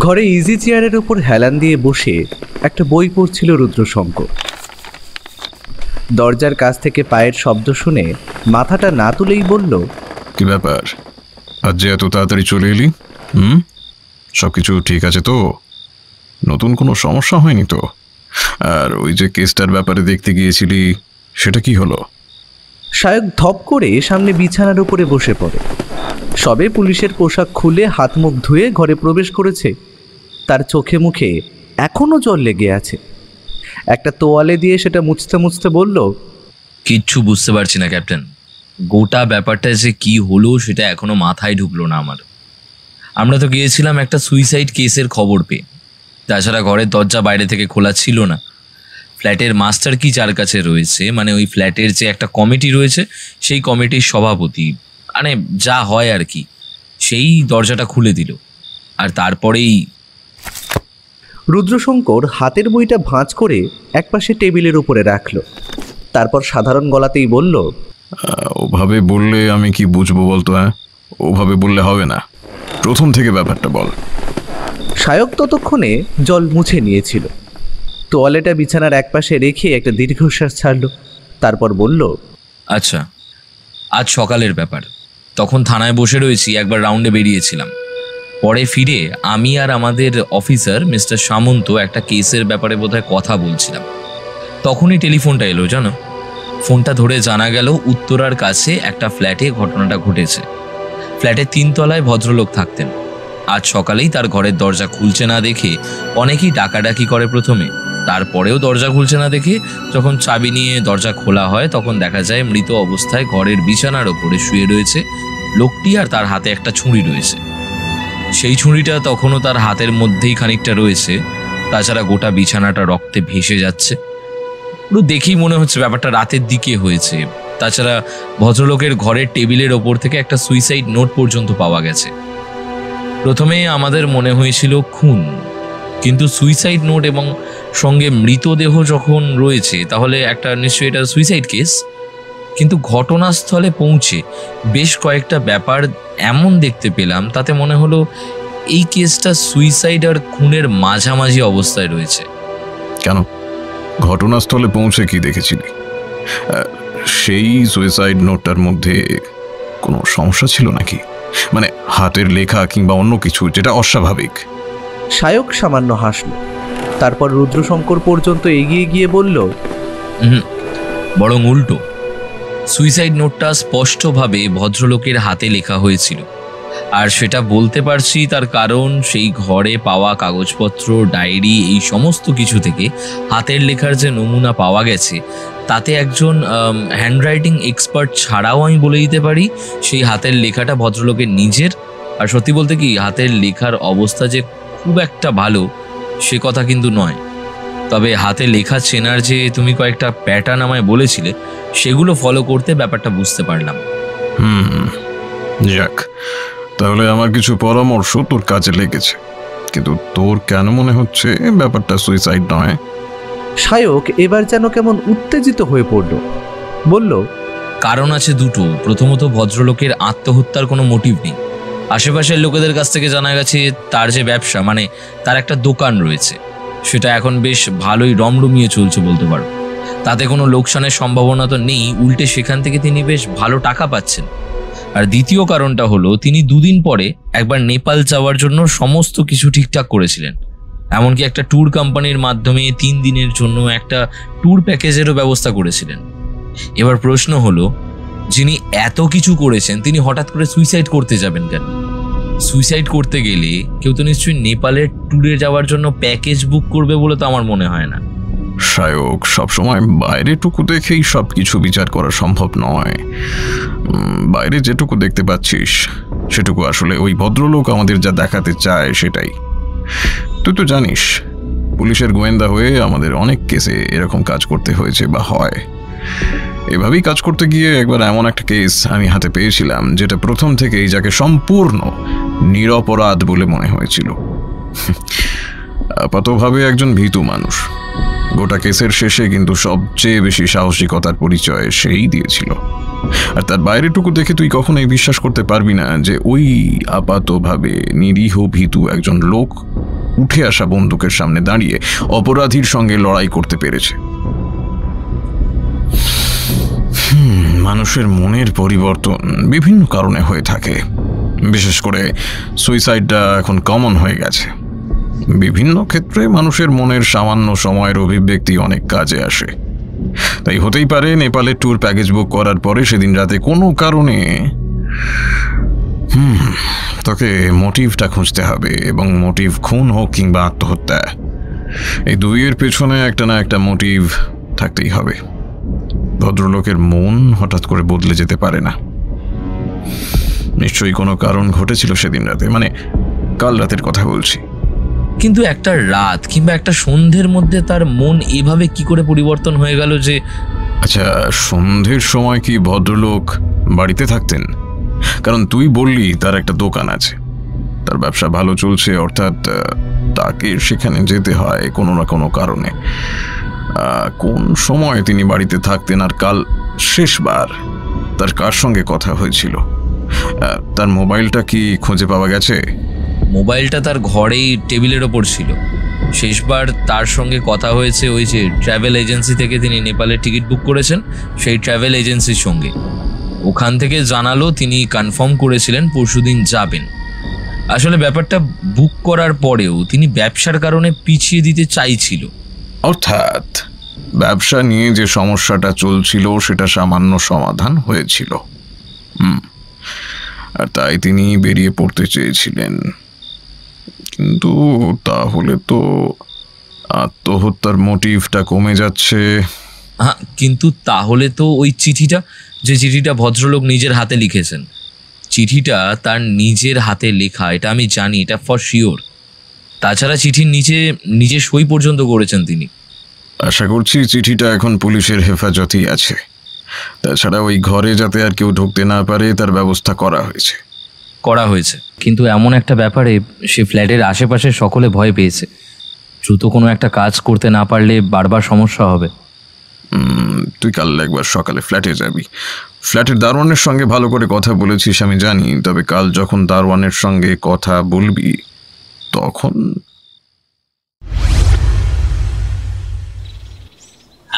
ঘরে ইজি চেয়ারের উপর হেলান দিয়ে বসে একটা বই পড়ছিল রুদ্রশঙ্কর। দরজার কাছ থেকে পায়ের শব্দ শুনে মাথাটা না তুলেই বলল, কি ব্যাপার, আজ যে এত তাড়াতাড়ি চলে এলি? সবকিছু ঠিক আছে তো? নতুন কোনো সমস্যা হয়নি তো? আর ওই যে কেসটার ব্যাপারে দেখতে গিয়েছিলি, সেটা কি হলো? সায়ক ধপ করে সামনে বিছানার উপরে বসে পড়ে। সবে পুলিশের পোশাক খুলে হাত মুখ ধুয়ে ঘরে প্রবেশ করেছে। তার চোখে মুখে এখনো জল লেগে আছে। একটা তোয়ালে দিয়ে সেটা মুছতে মুছতে বলল, কিচ্ছু বুঝতে পারছি না ক্যাপ্টেন। গোটা ব্যাপারটা যে কি হলো সেটা এখনো মাথায় ঢুকলো না আমার। আমরা তো গিয়েছিলাম একটা সুইসাইড কেসের খবর পেয়ে। তাছাড়া ঘরের দরজা বাইরে থেকে খোলা ছিল না। ফ্ল্যাটের মাস্টার কি যার কাছে রয়েছে, মানে ওই ফ্ল্যাটের যে একটা কমিটি রয়েছে, সেই কমিটির সভাপতি, মানে যা হয় আর কি, সেই দরজাটা খুলে দিল। আর তারপরেই রুদ্রশঙ্কর হাতের বইটা ভাঁজ করে একপাশে টেবিলের উপরে রাখল। তারপর সাধারণ গলাতেই বলল, ওভাবে বললে আমি কি বুঝবো বলতো? ওভাবে বললে হবে না, প্রথম থেকে ব্যাপারটা বল। সায়ক ততক্ষণে জল মুছে নিয়েছিল। তোয়ালেটা বিছানার একপাশে রেখে একটা দীর্ঘশ্বাস ছাড়ল। তারপর বলল, আচ্ছা, আজ সকালের ব্যাপার। তখন থানায় বসে রয়েছি, একবার রাউন্ডে বেরিয়েছিলাম। পরে ফিরে আমি আর আমাদের অফিসার মিস্টার সামন্ত একটা কেসের ব্যাপারে বোধহয় কথা বলছিলাম। তখনই টেলিফোনটা এলো, জানো। ফোনটা ধরে জানা গেল উত্তরার কাছে একটা ফ্ল্যাটে ঘটনাটা ঘটেছে। ফ্ল্যাটের 3 তলায় ভদ্রলোক থাকতেন। আজ সকালেই তার ঘরের দরজা খুলছে না দেখে অনেকেই ডাকাডাকি করে প্রথমে। তারপরেও দরজা খুলছে না দেখে যখন চাবি নিয়ে দরজা খোলা হয়, তখন দেখা যায় মৃত অবস্থায় ঘরের বিছানার ওপরে শুয়ে রয়েছে লোকটি, আর তার হাতে একটা ছুরি রয়েছে। সেই ছুরিটা তখনও তার হাতের মধ্যেই খানিকটা রয়েছে। তাছাড়া গোটা বিছানাটা রক্তে ভেসে যাচ্ছে। পুরো দেখেই মনে হচ্ছে ব্যাপারটা রাতের দিকে হয়েছে। তাছাড়া ভদ্রলোকের ঘরের টেবিলের ওপর থেকে একটা সুইসাইড নোট পর্যন্ত পাওয়া গেছে। প্রথমে আমাদের মনে হয়েছিল খুন, কিন্তু সুইসাইড নোট এবং সঙ্গে মৃতদেহ যখন রয়েছে, তাহলে একটা নিশ্চয়ই এটা সুইসাইড কেস। কিন্তু ঘটনাস্থলে পৌঁছে বেশ কয়েকটা ব্যাপার এমন দেখতে পেলাম, তাতে মনে হলো এই কেসটা সুইসাইড আর খুনের মাঝামাঝি অবস্থায় রয়েছে। কেন? ঘটনাস্থলে পৌঁছে কি দেখেছিলি? সেই সুইসাইড নোটটার মধ্যে কোনো সমস্যা ছিল নাকি? মানে হাতের লেখা কিংবা অন্য কিছু যেটা অস্বাভাবিক? সায়ক সামান্য হাসল। তারপর রুদ্রশঙ্কর পর্যন্ত এগিয়ে গিয়ে বলল, বরং উল্টো। সুইসাইড নোটটা স্পষ্টভাবে ভদ্রলোকের হাতে লেখা হয়েছিল। আর সেটা বলতে পারছি তার কারণ সেই ঘরে পাওয়া কাগজপত্র, ডায়েরি, এই সমস্ত কিছু থেকে হাতের লেখার যে নমুনা পাওয়া গেছে, তাতে একজন হ্যান্ডরাইটিং এক্সপার্ট ছাড়াও আমি বলে দিতে পারি সেই হাতের লেখাটা ভদ্রলোকের নিজের। আর সত্যি বলতে কি, হাতের লেখার অবস্থা যে খুব একটা ভালো সে কথা কিন্তু নয়। তবে হাতে লেখা চেনার যে তুমি কয়েকটা প্যাটার্ন আমায় বলেছিলে, সেগুলো ফলো করতে ব্যাপারটা বুঝতে পারলাম। যাক, তাহলে আমার কিছু পরামর্শ তোর কাজে লেগেছে। কিন্তু তোর কেন মনে হচ্ছে ব্যাপারটা সুইসাইড নয়? সায়ক এবার যেন কেমন উত্তেজিত হয়ে পড়ল। বলল, কারণ আছে দুটো। প্রথমত, ভদ্রলোকের আত্মহত্যার কোনো মোটিভ নেই। আশেপাশের লোকেদের কাছ থেকে জানা গেছে তার যে ব্যবসা, মানে তার একটা দোকান রয়েছে, সেটা এখন বেশ ভালোই রমরমিয়ে চলছে বলতে পারো। তাতে কোনো লোকসানের সম্ভাবনা তো নেই, উল্টে সেখান থেকে তিনি বেশ ভালো টাকা পাচ্ছেন। আর দ্বিতীয় কারণটা হলো, তিনি 2 দিন পরে একবার নেপাল যাওয়ার জন্য সমস্ত কিছু ঠিকঠাক করেছিলেন। এমনকি একটা ট্যুর কোম্পানির মাধ্যমে 3 দিনের জন্য একটা ট্যুর প্যাকেজেরও ব্যবস্থা করেছিলেন। এবার প্রশ্ন হলো, যিনি এত কিছু করেছেন তিনি হঠাৎ করে সুইসাইড করতে যাবেন কেন? সুইসাইড করতে গেলে কেউ তো নিশ্চয়ই নেপালের ট্যুরে যাওয়ার জন্য প্যাকেজ বুক করবে বলে তো আমার মনে হয় না। সায়ক, সবসময় বাইরেটুকু দেখেই সব কিছু বিচার করা সম্ভব নয়। বাইরে যেটুকু দেখতে পাচ্ছিস সেটুকু আসলে ওই ভদ্রলোক আমাদের যা দেখাতে চায় সেটাই। তুই তো জানিস, পুলিশের গোয়েন্দা হয়ে আমাদের অনেক কেসে এরকম কাজ করতে হয়েছে বা হয়। এভাবেই কাজ করতে গিয়ে একবার এমন একটা কেস আমি হাতে পেয়েছিলাম যেটা প্রথম থেকেই যাকে সম্পূর্ণ নিরপরাধ বলে মনে হয়েছিল। আপাতভাবে একজন ভীতু মানুষ, গোটা কেসের শেষে কিন্তু সবচেয়ে বেশি সাহসিকতার পরিচয় সেই দিয়েছিল। আর তার বাইরেটুকু দেখে তুই কখনোই বিশ্বাস করতে পারবি না যে ওই আপাতভাবে নিরীহ ভীতু একজন লোক উঠে আসা বন্দুকের সামনে দাঁড়িয়ে অপরাধীর সঙ্গে লড়াই করতে পেরেছে। মানুষের মনের পরিবর্তন বিভিন্ন কারণে হয়ে থাকে, বিশেষ করে সুইসাইডটা এখন কমন হয়ে গেছে। বিভিন্ন ক্ষেত্রে মানুষের মনের সামান্য সময়ের অভিব্যক্তি অনেক কাজে আসে। তাই হতেই পারে নেপালের ট্যুর প্যাকেজ বুক করার পরে সেদিন রাতে কোনো কারণে তোকে মোটিভটা খুঁজতে হবে, এবং মোটিভ খুন হোক কিংবা আত্মহত্যা, এই দুইয়ের পেছনে একটা না একটা মোটিভ থাকতেই হবে। ভদ্রলোকের মন হঠাৎ করে বদলে যেতে পারে না। নিশ্চয়ই কোনো কারণ ঘটেছিল সেদিন রাতে, মানে কাল রাতের কথা বলছি। কিন্তু একটা রাত কিংবা একটা সন্ধ্যের মধ্যে তার মন এভাবে কি করে পরিবর্তন হয়ে গেল যে? আচ্ছা, সন্ধ্যের সময় কি ভদ্রলোক বাড়িতে থাকতেন? কারণ তুই বললি তার একটা দোকান আছে, তার ব্যবসা ভালো চলছে, অর্থাৎ তাকে সেখানে যেতে হয় কোনো না কোনো কারণে। কোন সময় তিনি বাড়িতে থাকতেন, আর কাল শেষবার তার কার সঙ্গে কথা হয়েছিল? তার মোবাইলটা কি খুঁজে পাওয়া গেছে? মোবাইলটা তার ঘরেই টেবিলের ওপর ছিল। শেষবার তার সঙ্গে কথা হয়েছে ওই যে ট্রাভেল এজেন্সি থেকে তিনি নেপালের টিকিট বুক করেছেন, সেই ট্রাভেল এজেন্সির সঙ্গে। ওখান থেকে জানালো তিনি কনফার্ম করেছিলেন পরশুদিন যাবেন। আসলে ব্যাপারটা বুক করার পরেও তিনি ব্যবসার কারণে পিছিয়ে দিতে চাইছিল। অর্থাৎ ব্যবসা নিয়ে যে সমস্যাটা চলছিল সেটা সামান্য সমাধান হয়েছিল, আর তাই তিনি বেরিয়ে পড়তে চেয়েছিলেন। কিন্তু তাহলে তো আত্মহত্যার মোটিভটা কমে যাচ্ছে। হ্যাঁ, কিন্তু তাহলে তো ওই চিঠিটা, যে চিঠিটা ভদ্রলোক নিজের হাতে লিখেছেন, চিঠিটা তার নিজের হাতে লেখা, এটা আমি জানি, এটা ফর শিওর। তাছাড়া চিঠির নিচে নিজে সই পর্যন্ত করেছেন তিনি। আশা করছি চিঠিটা এখন পুলিশের হেফাজতেই আছে। তাছাড়া ওই ঘরে যাতে আর কেউ ঢুকতে না পারে তার ব্যবস্থা করা হয়েছে। কিন্তু এমন একটা ব্যাপারে সে ফ্ল্যাটের আশেপাশে সকলে ভয় পেয়েছে। দ্রুত কোনো একটা কাজ করতে না পারলে বারবার সমস্যা হবে। তুই কাল একবার সকালে ফ্ল্যাটে যাবি। ফ্ল্যাটের দারোয়ানের সঙ্গে ভালো করে কথা বলেছিস আমি জানি, তবে কাল যখন দারোয়ানের সঙ্গে কথা বলবি তখন।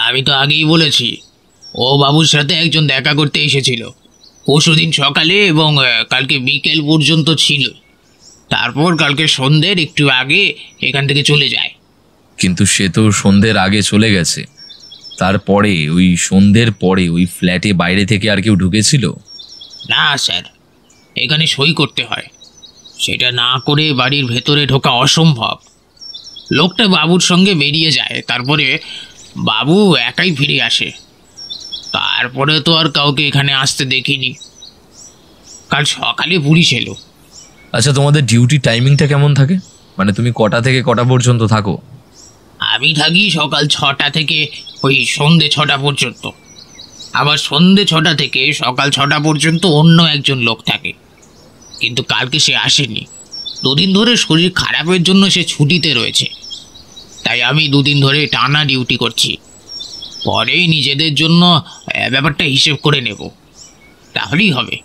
আমি তো আগেই বলেছি, ও বাবুর সাথে একজন দেখা করতে এসেছিল পরশুদিন সকালে, এবং কালকে বিকেল পর্যন্ত ছিল। তারপর কালকে সন্ধ্যের একটু আগে এখান থেকে চলে যায়। কিন্তু সে তো সন্ধ্যের আগে চলে গেছে। তারপরে ওই সন্ধ্যের পরে ওই ফ্ল্যাটে বাইরে থেকে আর কেউ ঢুকেছিল? না স্যার, এখানে সই করতে হয়, সেটা না করে বাড়ির ভেতরে ঢোকা অসম্ভব। লোকটা বাবুর সঙ্গে বেরিয়ে যায়, তারপরে বাবু একাই ফিরে আসে। তারপরে তো আর কাউকে এখানে আসতে দেখিনি। কাল সকালে পুলিশ এলো। আচ্ছা, তোমাদের ডিউটি টাইমিংটা কেমন থাকে? মানে তুমি কটা থেকে কটা পর্যন্ত থাকো? আমি থাকি সকাল 6টা থেকে ওই সন্ধে 6টা পর্যন্ত। আবার সন্ধে 6টা থেকে সকাল 6টা পর্যন্ত অন্য একজন লোক থাকে। কিন্তু কালকে সে আসেনি। 2 দিন ধরে শরীর খারাপের জন্য সে ছুটিতে রয়েছে। তাই আমি 2 দিন ধরে টানা ডিউটি করছি। পরেই নিজেদের জন্য ব্যাপারটা হিসেব করে নেব, তাহলেই হবে।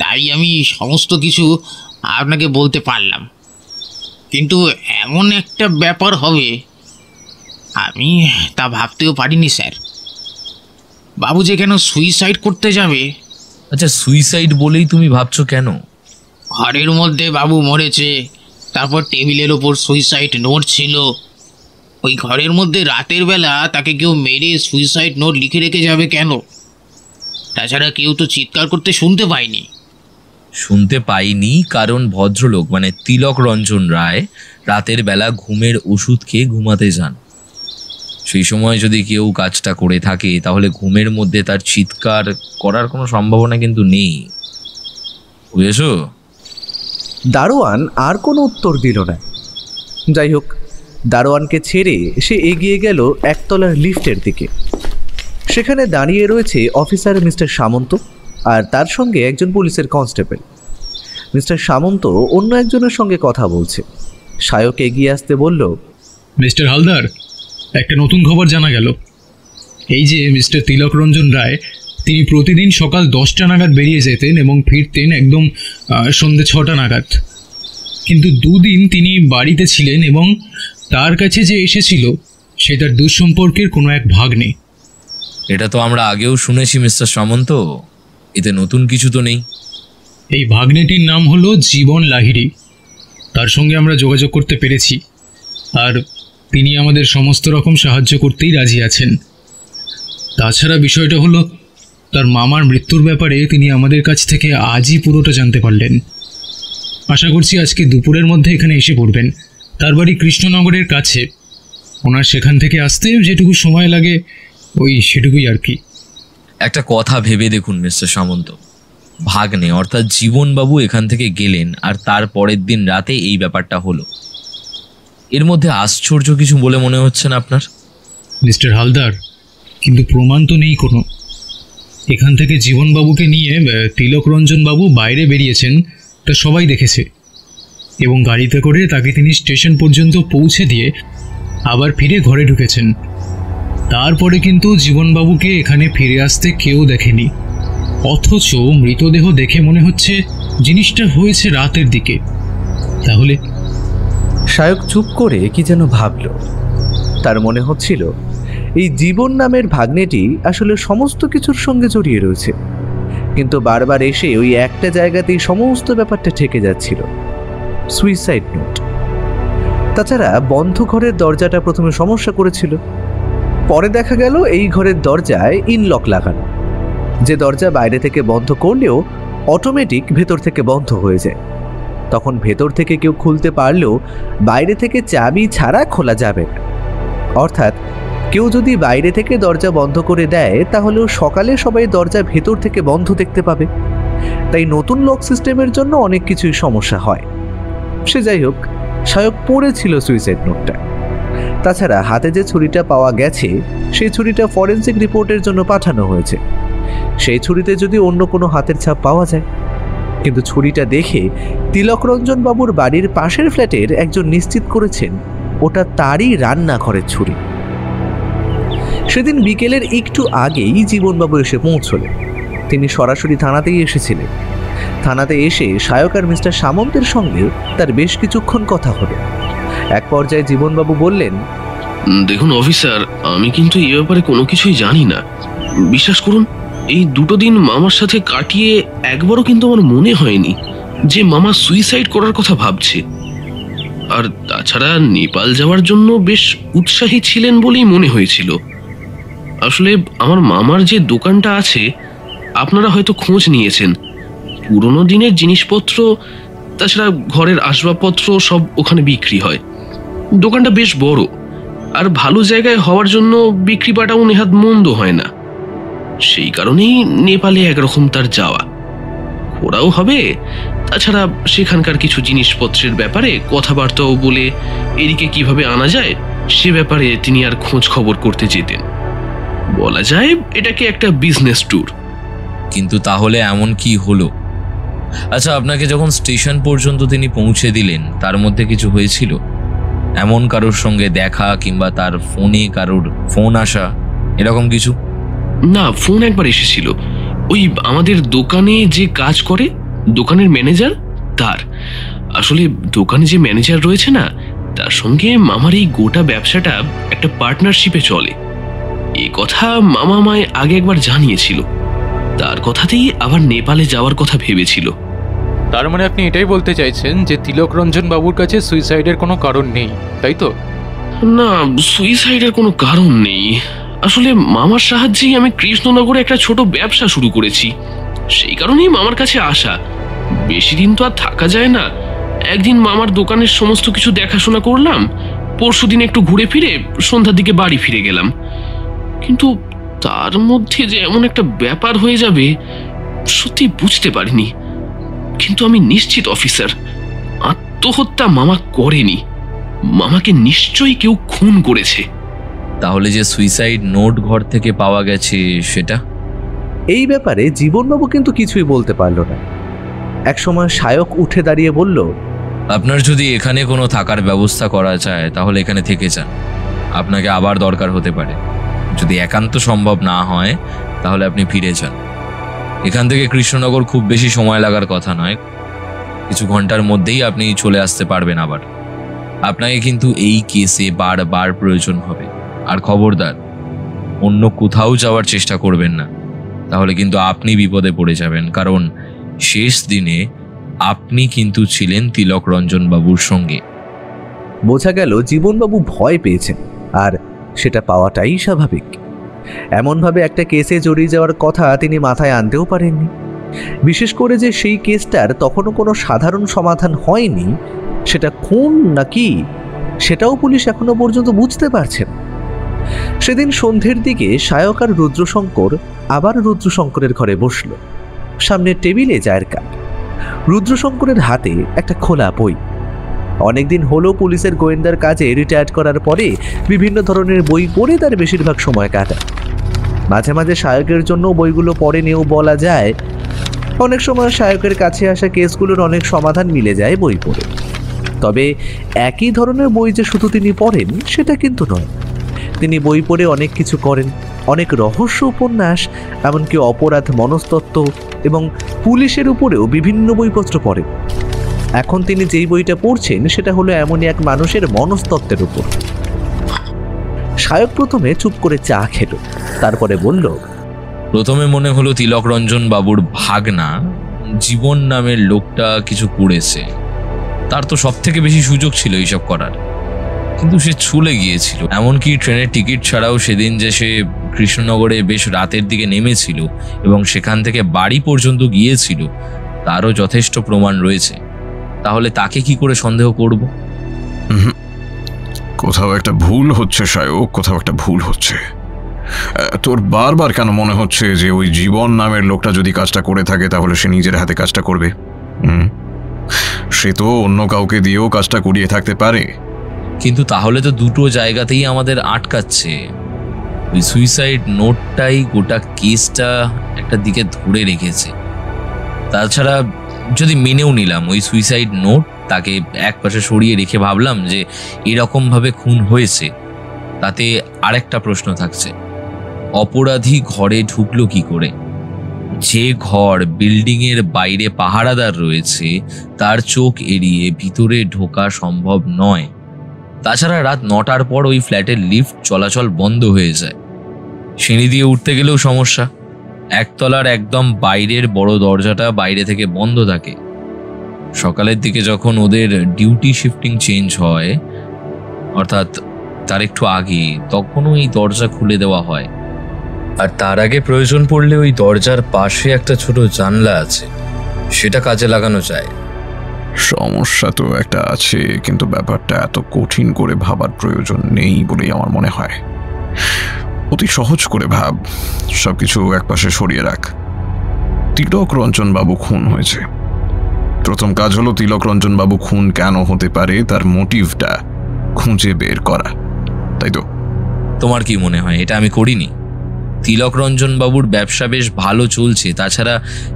তাই আমি সমস্ত কিছু আপনাকে বলতে পারলাম। কিন্তু এমন একটা ব্যাপার হবে আমি তা ভাবতেও পারিনি স্যার। বাবু যে কেন সুইসাইড করতে যাবে। আচ্ছা, সুইসাইড বলেই তুমি ভাবছো কেন? ঘরের মধ্যে বাবু মরেছে, তারপর টেবিলের ওপর সুইসাইড নোট ছিল। ওই ঘরের মধ্যে রাতের বেলা তাকে কেউ মেরে সুইসাইড নোট লিখে রেখে যাবে কেন? তাছাড়া কেউ তো চিৎকার করতে শুনতে পাইনি, কারণ ভদ্রলোক মানে তিলক রঞ্জন রায় রাতের বেলা ঘুমের ওষুধ খেয়ে ঘুমাতে যান। সেই সময় যদি কেউ কাজটা করে থাকে তাহলে ঘুমের মধ্যে তার চিৎকার করার কোনো সম্ভাবনা কিন্তু নেই, বুঝেছো? দারোয়ান আর কোনো উত্তর দিল না। যাই হোক, দারোয়ানকে ছেড়ে সে এগিয়ে গেল একতলার লিফটের দিকে। সেখানে দাঁড়িয়ে রয়েছে অফিসার মিস্টার সামন্ত আর তার সঙ্গে একজন পুলিশের কনস্টেবল। মিস্টার সামন্ত অন্য একজনের সঙ্গে কথা বলছে। সায়ক এগিয়ে আসতে বলল, মিস্টার হালদার, একটা নতুন খবর জানা গেল। এই যে মিস্টার তিলক রঞ্জন রায়, তিনি প্রতিদিন সকাল 10টা নাগাদ বেরিয়ে যেতেন এবং ফিরতেন একদম সন্ধ্যে 6টা নাগাদ। কিন্তু দুদিন তিনি বাড়িতে ছিলেন এবং তার কাছে যে এসেছিল সে তার দুঃসম্পর্কের কোনো এক ভাগ্নে। এটা তো আমরা আগেও শুনেছি মিস্টার সামন্ত, এতে নতুন কিছু তো নেই। এই ভাগ্নেটির নাম হলো জীবন লাহিড়ী। তার সঙ্গে আমরা যোগাযোগ করতে পেরেছি, আর তিনি আমাদের সমস্ত রকম সাহায্য করতেই রাজি আছেন। তাছাড়া বিষয়টা হলো, তার মামার মৃত্যুর ব্যাপারে তিনি আমাদের কাছ থেকে আজই পুরোটা জানতে পারলেন। আশা করছি আজকে দুপুরের মধ্যে এখানে এসে পড়বেন। তার বাড়ি কৃষ্ণনগরের কাছে। ওনার সেখান থেকে আসতে যেটুকু সময় লাগে ওই সেটুকুই আর কি। একটা কথা ভেবে দেখুন মিস্টার সামন্ত, ভাগ্নে অর্থাৎ জীবনবাবু এখান থেকে গেলেন আর তার পরের দিন রাতে এই ব্যাপারটা হলো। এর মধ্যে আশ্চর্য কিছু বলে মনে হচ্ছে না আপনার? মিস্টার হালদার, কিন্তু প্রমাণ তো নেই কোনো। এখান থেকে জীবনবাবুকে নিয়ে তিলক রঞ্জন বাবু বাইরে বেরিয়েছেন, তা সবাই দেখেছে, এবং গাড়িতে করে তাকে তিনি স্টেশন পর্যন্ত পৌঁছে দিয়ে আবার ফিরে ঘরে ঢুকেছেন। তারপরে কিন্তু জীবনবাবুকে এখানে ফিরে আসতে কেউ দেখেনি। অথচ মৃতদেহ দেখে মনে হচ্ছে জিনিসটা হয়েছে রাতের দিকে। তাহলে সায়ক চুপ করে কি যেন ভাবল। তার মনে হচ্ছিল এই জীবন নামের ভাগ্নেটি আসলে সমস্ত কিছুর সঙ্গে জড়িয়ে রয়েছে, কিন্তু বারবার এসে ওই একটা জায়গাতেই সমস্ত ব্যাপারটা ঠেকে যাচ্ছিল, সুইসাইড নোট। তাছাড়া বন্ধ ঘরের দরজাটা প্রথমে সমস্যা করেছিল, পরে দেখা গেল এই ঘরের দরজায় ইনলক লাগানো, যে দরজা বাইরে থেকে বন্ধ করলেও অটোমেটিক ভেতর থেকে বন্ধ হয়ে যায়। তখন ভেতর থেকে কেউ খুলতে পারলেও বাইরে থেকে চাবি ছাড়া খোলা যাবে না। অর্থাৎ কেউ যদি বাইরে থেকে দরজা বন্ধ করে দেয় তাহলেও সকালে সবাই দরজা ভেতর থেকে বন্ধ দেখতে পাবে। তাই নতুন লক সিস্টেমের জন্য অনেক কিছুই সমস্যা হয়। সে যাই হোক, সায়ক পড়েছিল সুইসাইড নোটটা। তাছাড়া হাতে যে ছুরিটা পাওয়া গেছে সেই ছুরিটা ফরেন্সিক রিপোর্টের জন্য পাঠানো হয়েছে। সেই ছুরিতে যদি অন্য কোনো হাতের ছাপ পাওয়া যায়, কিন্তু ছুরিটা দেখে তিলক রঞ্জন বাবুর বাড়ির পাশের ফ্ল্যাটের একজন নিশ্চিত করেছেন ওটা তারই রান্নাঘরের ছুরি। সেদিন বিকেলের একটু আগেই জীবনবাবু এসে পৌঁছলেন। তিনি সরাসরি থানাতেই এসেছিলেন। থানাতে এসে সায়ক আর মিস্টার সামন্তের সঙ্গে তার বেশ কিছুক্ষণ কথা হলো। এক পর্যায়ে জীবনবাবু বললেন, দেখুন অফিসার, আমি কিন্তু এই ব্যাপারে কোনো কিছুই জানি না। বিশ্বাস করুন, এই দুটো দিন মামার সাথে কাটিয়ে একবারও কিন্তু আমার মনে হয়নি যে মামা সুইসাইড করার কথা ভাবছে। আর তাছাড়া নেপাল যাওয়ার জন্য বেশ উৎসাহী ছিলেন বলেই মনে হয়েছিল। আসলে আমার মামার যে দোকানটা আছে, আপনারা হয়তো খোঁজ নিয়েছেন, পুরনো দিনের জিনিসপত্র তাছাড়া ঘরের আসবাবপত্র সব ওখানে বিক্রি হয়। দোকানটা বেশ বড় আর ভালো জায়গায় হওয়ার জন্য বিক্রি বাটাও নেহাত মন্দ হয় না। সেই কারণেই নেপালে একরকম তার যাওয়া, ঘোরাও হবে, তাছাড়া সেখানকার কিছু জিনিসপত্রের ব্যাপারে কথাবার্তাও বলে এদিকে কিভাবে আনা যায় সে ব্যাপারে তিনি আর খোঁজ খবর করতে যেতেন। বলা যায় এটাকে একটা বিজনেস ট্যুর। কিন্তু তাহলে এমন কি হলো? আচ্ছা, আপনাকে যখন স্টেশন পর্যন্ত তিনি পৌঁছে দিলেন তার মধ্যে কিছু হয়েছিল? এমন কারোর সঙ্গে দেখা কিংবা তার ফোনে কারোর ফোন আসা, এরকম কিছু? না, ফোন একবার এসেছিল। ওই আমাদের দোকানে যে কাজ করে দোকানের ম্যানেজার, তার আসলে দোকানে যে ম্যানেজার রয়েছে না, তার সঙ্গে মামার এই গোটা ব্যবসাটা একটা পার্টনারশিপে চলে। এ কথা মামা আমায় আগে একবার জানিয়েছিল। তার কথাতেই আবার নেপালে যাওয়ার কথা ভেবেছিল। তার মানে আপনি এটাই বলতে চাইছেন যে তিলক রঞ্জন বাবুর কাছে সুইসাইডের কোনো কারণ নেই, তাই তো? না, সুইসাইডের কোনো কারণ নেই। আসলে মামার সাহায্যেই আমি কৃষ্ণনগরে একটা ছোট ব্যবসা শুরু করেছি, সেই কারণেই মামার কাছে আসা। বেশি দিন তো আর থাকা যায় না। একদিন মামার দোকানের সমস্ত কিছু দেখাশোনা করলাম, পরশুদিন একটু ঘুরে ফিরে সন্ধ্যার দিকে বাড়ি ফিরে গেলাম। কিন্তু তার মধ্যে যে এমন একটা ব্যাপার হয়ে যাবে সত্যি বুঝতে পারিনি। কিন্তু আমি নিশ্চিত অফিসার, আত্মহত্যা মামা করেনি। মামাকে নিশ্চয়ই কেউ খুন করেছে। তাহলে যে সুইসাইড নোট ঘর থেকে পাওয়া গেছে সেটা? এই ব্যাপারে জীবনবাবু কিন্তু কিছুই বলতে পারল না। একসময় সায়ক উঠে দাঁড়িয়ে বলল, আপনার যদি এখানে কোনো থাকার ব্যবস্থা করা যায় তাহলে এখানে থেকে যান। আপনাকে আবার দরকার হতে পারে। যদি একান্ত সম্ভব না হয় তাহলে আপনি ফিরে যান। এখান থেকে কৃষ্ণনগর খুব বেশি সময় লাগার কথা নয়, কিছু ঘন্টার মধ্যেই আপনি চলে আসতে পারবেন আবার। আপনাকে কিন্তু এই কেসে বারবার প্রয়োজন হবে। আর খবরদার, অন্য কোথাও যাওয়ার চেষ্টা করবেন না, তাহলে কিন্তু আপনি বিপদে পড়ে যাবেন। কারণ শেষ দিনে আপনি কিন্তু ছিলেন তিলক রঞ্জন বাবুর সঙ্গে। বোঝা গেল জীবনবাবু ভয় পেয়েছেন, আর সেটা পাওয়াটাই স্বাভাবিক। এমনভাবে একটা কেসে জড়িয়ে যাওয়ার কথা তিনি মাথায় আনতেও পারেননি। বিশেষ করে যে সেই কেসটার তখনও কোনো সাধারণ সমাধান হয়নি, সেটা খুন নাকি সেটাও পুলিশ এখনো পর্যন্ত বুঝতে পারছেন। সেদিন সন্ধ্যের দিকে সায়ক আর রুদ্রশঙ্কর আবার রুদ্রশঙ্করের ঘরে বসল। সামনের টেবিলে চায়ের কাপ, রুদ্রশঙ্করের হাতে একটা খোলা বই। অনেকদিন হলো পুলিশের গোয়েন্দার কাজে রিটায়ার্ড করার পরে বিভিন্ন ধরনের বই পড়ে তার বেশিরভাগ সময় কাটায়। মাঝে মাঝে সায়কের জন্য বইগুলো পড়েনিও বলা যায়। অনেক সময় সায়কের কাছে আসা কেসগুলোর অনেক সমাধান মিলে যায় বই পড়ে। তবে একই ধরনের বই যে শুধু তিনি পড়েন সেটা কিন্তু নয়। তিনি বই পড়ে অনেক কিছু করেন, অনেক রহস্য উপন্যাস, এমনকি অপরাধ মনস্তত্ত্ব এবং পুলিশের উপরেও বিভিন্ন বইপত্র পড়েন। এখন তিনি যেই বইটা পড়ছেন সেটা হলো এমনই এক মানুষের মনস্তত্ত্বের উপর। সায়ক প্রথমে চুপ করে চা খেল, তারপরে বলল, প্রথমে মনে হলো তিলক রঞ্জন বাবুর ভাগনা জীবন নামের লোকটা কিছু করেছে। তার তো সব থেকে বেশি সুযোগ ছিল এইসব করার, কিন্তু সে ছুলে গিয়েছিল। এমনকি ট্রেনের টিকিট ছাড়াও সেদিন যে সে কৃষ্ণনগরে বেশ রাতের দিকে নেমেছিল এবং সেখান থেকে বাড়ি পর্যন্ত গিয়েছিল, তারও যথেষ্ট প্রমাণ রয়েছে। তাহলে তাকে কি করে সন্দেহ করব? কোথাও একটা ভুল হচ্ছে সায়ক, কোথাও একটা ভুল হচ্ছে। তোর বারবার কেন মনে হচ্ছে যে ওই জীবন নামের লোকটা যদি কাজটা করে থাকে তাহলে সে নিজের হাতে কাজটা করবে? সে তো অন্য কাউকে দিয়েও কাজটা করিয়ে থাকতে পারে। কিন্তু তাহলে তো দুটো জায়গাতেই আমাদের আটকাচ্ছে। ওই সুইসাইড নোটটাই গোটা কেসটা একটা দিকে ধরে রেখেছে। তাছাড়া যদি মেনেও নিলাম ওই সুইসাইড নোট, তাকে এক পাশে সরিয়ে রেখে ভাবলাম যে এরকমভাবে খুন হয়েছে, তাতে আরেকটা প্রশ্ন থাকছে, অপরাধী ঘরে ঢুকলো কি করে? যে ঘর বিল্ডিংয়ের বাইরে পাহারাদার রয়েছে তার চোখ এড়িয়ে ভিতরে ঢোকা সম্ভব নয়। তাছাড়া রাত 9টার পর ওই ফ্ল্যাটের লিফট চলাচল বন্ধ হয়ে যায়। সিঁড়ি দিয়ে উঠতে গেলেও সমস্যা। একতলার একদম বাইরের বড় দরজাটা বাইরে থেকে বন্ধ থাকে। সকালের দিকে যখন ওদের ডিউটি শিফটিং চেঞ্জ হয়, অর্থাৎ তার একটু আগে, তখনও এই দরজা খুলে দেওয়া হয়। আর তার আগে প্রয়োজন পড়লে ওই দরজার পাশে একটা ছোট জানলা আছে, সেটা কাজে লাগানো যায়। সমস্যা তো একটা আছে, কিন্তু ব্যাপারটা এত কঠিন করে ভাবার প্রয়োজন নেই বলেই আমার মনে হয়। অতি সহজ করে ভাব, সবকিছু একপাশে সরিয়ে রাখ। তিলক রঞ্জন বাবু খুন হয়েছে। প্রথম কাজ হলো তিলক রঞ্জন বাবু খুন কেন হতে পারে তার মোটিভটা খুঁজে বের করা, তাই তো? তোমার কি মনে হয় এটা আমি করিনি? তিলক রঞ্জন বাবুর ব্যবসা বেশ ভালো চলছে। তাছাড়া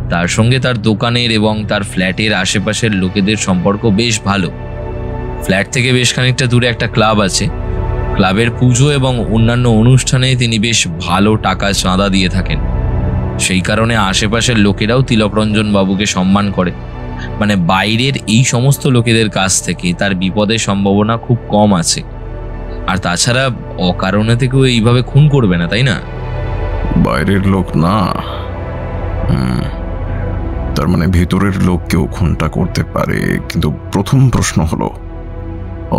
তার সঙ্গে তার দোকানের এবং তার ফ্ল্যাটের আশেপাশের লোকেদের সম্পর্ক বেশ ভালো। ফ্ল্যাট থেকে বেশ খানিকটা দূরে একটা ক্লাব আছে। ক্লাবের পুজো এবং অন্যান্য অনুষ্ঠানে তিনি বেশ ভালো টাকা চাঁদা দিয়ে থাকেন। সেই কারণে আশেপাশের লোকেরাও তিলক রঞ্জন বাবুকে সম্মান করে। মানে বাইরের এই সমস্ত লোকেদের কাছ থেকে তার বিপদের সম্ভাবনা খুব কম আছে। আর তাছাড়া অকারণে থেকেও এইভাবে খুন করবে না, তাই না? বাইরের লোক না, তার মানে ভেতরের লোক কেউ খুনটা করতে পারে। কিন্তু প্রথম প্রশ্ন হলো,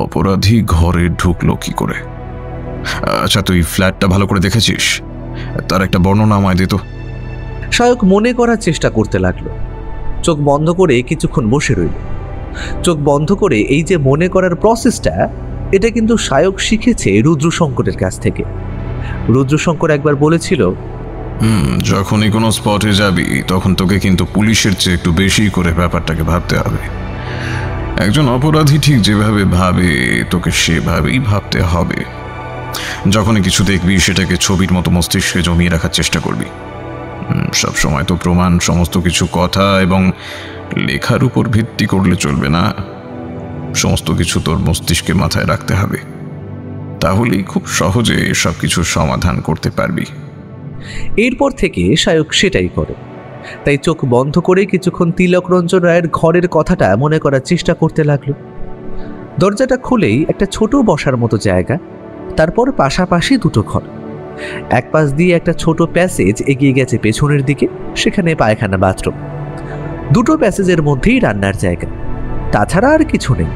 অপরাধী ঘরে ঢুকলো কি করে? আচ্ছা, তুই ফ্ল্যাটটা ভালো করে দেখেছিস? তার একটা বর্ণনা আমায় দিত। সায়ক মনে করার চেষ্টা করতে লাগলো। চোখ বন্ধ করে কিছুক্ষণ বসে রইল। চোখ বন্ধ করে এই যে মনে করার প্রসেসটা, এটা কিন্তু সায়ক শিখেছে রুদ্রশঙ্করের কাছ থেকে। রুদ্রশঙ্কর একবার বলেছিল, যখনই কোনো স্পটে যাবি তখন তোকে কিন্তু পুলিশের চেয়ে একটু বেশি করে ব্যাপারটাকে ভাবতে হবে। একজন অপরাধী ঠিক যেভাবে ভাবে তোকে সেভাবেই ভাবতে হবে। যখনই কিছু দেখবি সেটাকে ছবির মতো মস্তিষ্কে জমিয়ে রাখার চেষ্টা করবি। সবসময় তো প্রমাণ, সমস্ত কিছু কথা এবং লেখার উপর ভিত্তি করলে চলবে না। সমস্ত কিছু তোর মস্তিষ্কে মাথায় রাখতে হবে। তাহলেই খুব সহজে সব কিছুর সমাধান করতে পারবি। এরপর থেকে সায়ক সেটাই করে। তাই চোখ বন্ধ করে কিছুক্ষণ তিলকরঞ্জন রায়ের ঘরের কথাটা মনে করার চেষ্টা করতে লাগলো। দরজাটা খুলেই একটা ছোট বসার মতো জায়গা, তারপর পাশাপাশি দুটো ঘর। এক পাশ দিয়ে একটা ছোট প্যাসেজ এগিয়ে গেছে পেছনের দিকে, সেখানে পায়খানা, বাথরুম। দুটো প্যাসেজের মধ্যেই রান্নার জায়গা, তাছাড়া আর কিছু নেই।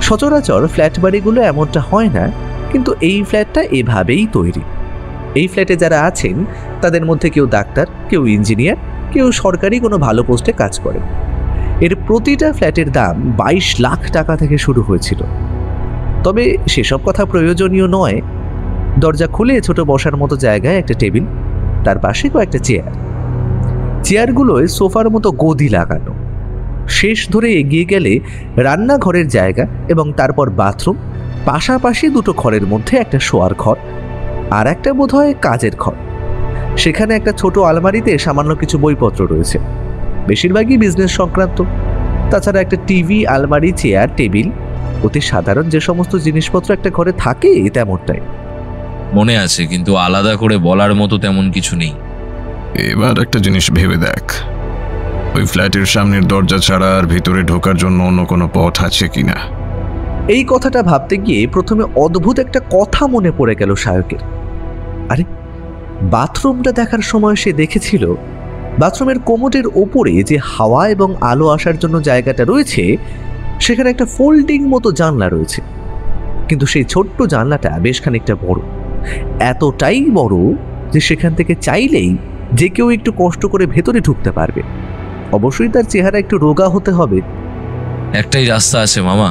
সচরাচর ফ্ল্যাট বাড়িগুলো এমনটা হয় না, কিন্তু এই ফ্ল্যাটটা এভাবেই তৈরি। এই ফ্ল্যাটে যারা আছেন তাদের মধ্যে কেউ ডাক্তার, কেউ ইঞ্জিনিয়ার, কেউ সরকারি কোনো ভালো পোস্টে কাজ করে। এর প্রতিটা ফ্ল্যাটের দাম 22 লাখ টাকা থেকে শুরু হয়েছিল। তবে সেসব কথা প্রয়োজনীয় নয়। দরজা খুলে ছোট বসার মতো জায়গায় একটা টেবিল, তার পাশে কয়েকটা চেয়ার। চেয়ারগুলোয় সোফার মতো গদি লাগানো। শেষ ধরে এগিয়ে গেলে রান্নাঘরের জায়গা এবং তারপর বাথরুম, পাশাপাশি দুটো ঘরের মধ্যে একটা শোয়ার ঘর আর একটা বোধহয় কাজের ঘর। সেখানে একটা ছোট আলমারিতে সামান্য কিছু বইপত্র রয়েছে, বেশিরভাগই বিজনেস সংক্রান্ত। তাছাড়া একটা টিভি, আলমারি, চেয়ার, টেবিল, অতি সাধারণ যে সমস্ত জিনিসপত্র একটা ঘরে থাকে তেমনটাই। মনে আছে, কিন্তু আলাদা করে বলার মতো তেমন কিছু নেই। এবার একটা জিনিস ভেবে দেখ, ওই ফ্ল্যাটের সামনের দরজা ছাড়া আর ভিতরে ঢোকার জন্য অন্য কোনো পথ আছে কিনা। এই কথাটা ভাবতে গিয়ে প্রথমে অদ্ভুত একটা কথা মনে পড়ে গেল সায়কের। আরে, বাথরুমটা দেখার সময় সে দেখেছিল বাথরুমের কোমোডের ওপরে যে হাওয়া এবং আলো আসার জন্য জায়গাটা রয়েছে, সেখানে একটা ফোল্ডিং মতো জানলা রয়েছে। কিন্তু সেই ছোট্ট জানলাটা বেশ খানিকটা বড়, এতটাই বড় যে সেখান থেকে চাইলেই যে কেউ একটু কষ্ট করে ভেতরে ঢুকতে পারবে। অবশ্যই তার চেহারা একটু রোগা হতে হবে। একটাই রাস্তা আছে মামা,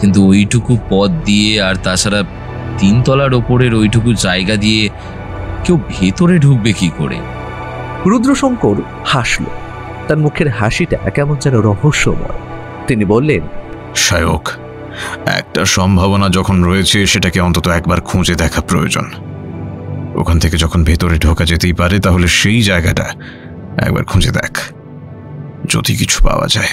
কিন্তু ওইটুকু পথ দিয়ে আর তাছাড়া 3 তলার ওপরের ওইটুকু জায়গা দিয়ে কেউ ভেতরে ঢুকবে কি করে? রুদ্রশঙ্কর হাসল। তার মুখের হাসিটা কেমন যেন রহস্যময়। তিনি বললেন, সায়ক, একটা সম্ভাবনা যখন রয়েছে সেটাকে অন্তত একবার খুঁজে দেখা প্রয়োজন। ওখান থেকে যখন ভেতরে ঢোকা যেতেই পারে, তাহলে সেই জায়গাটা একবার খুঁজে দেখ, যদি কিছু পাওয়া যায়।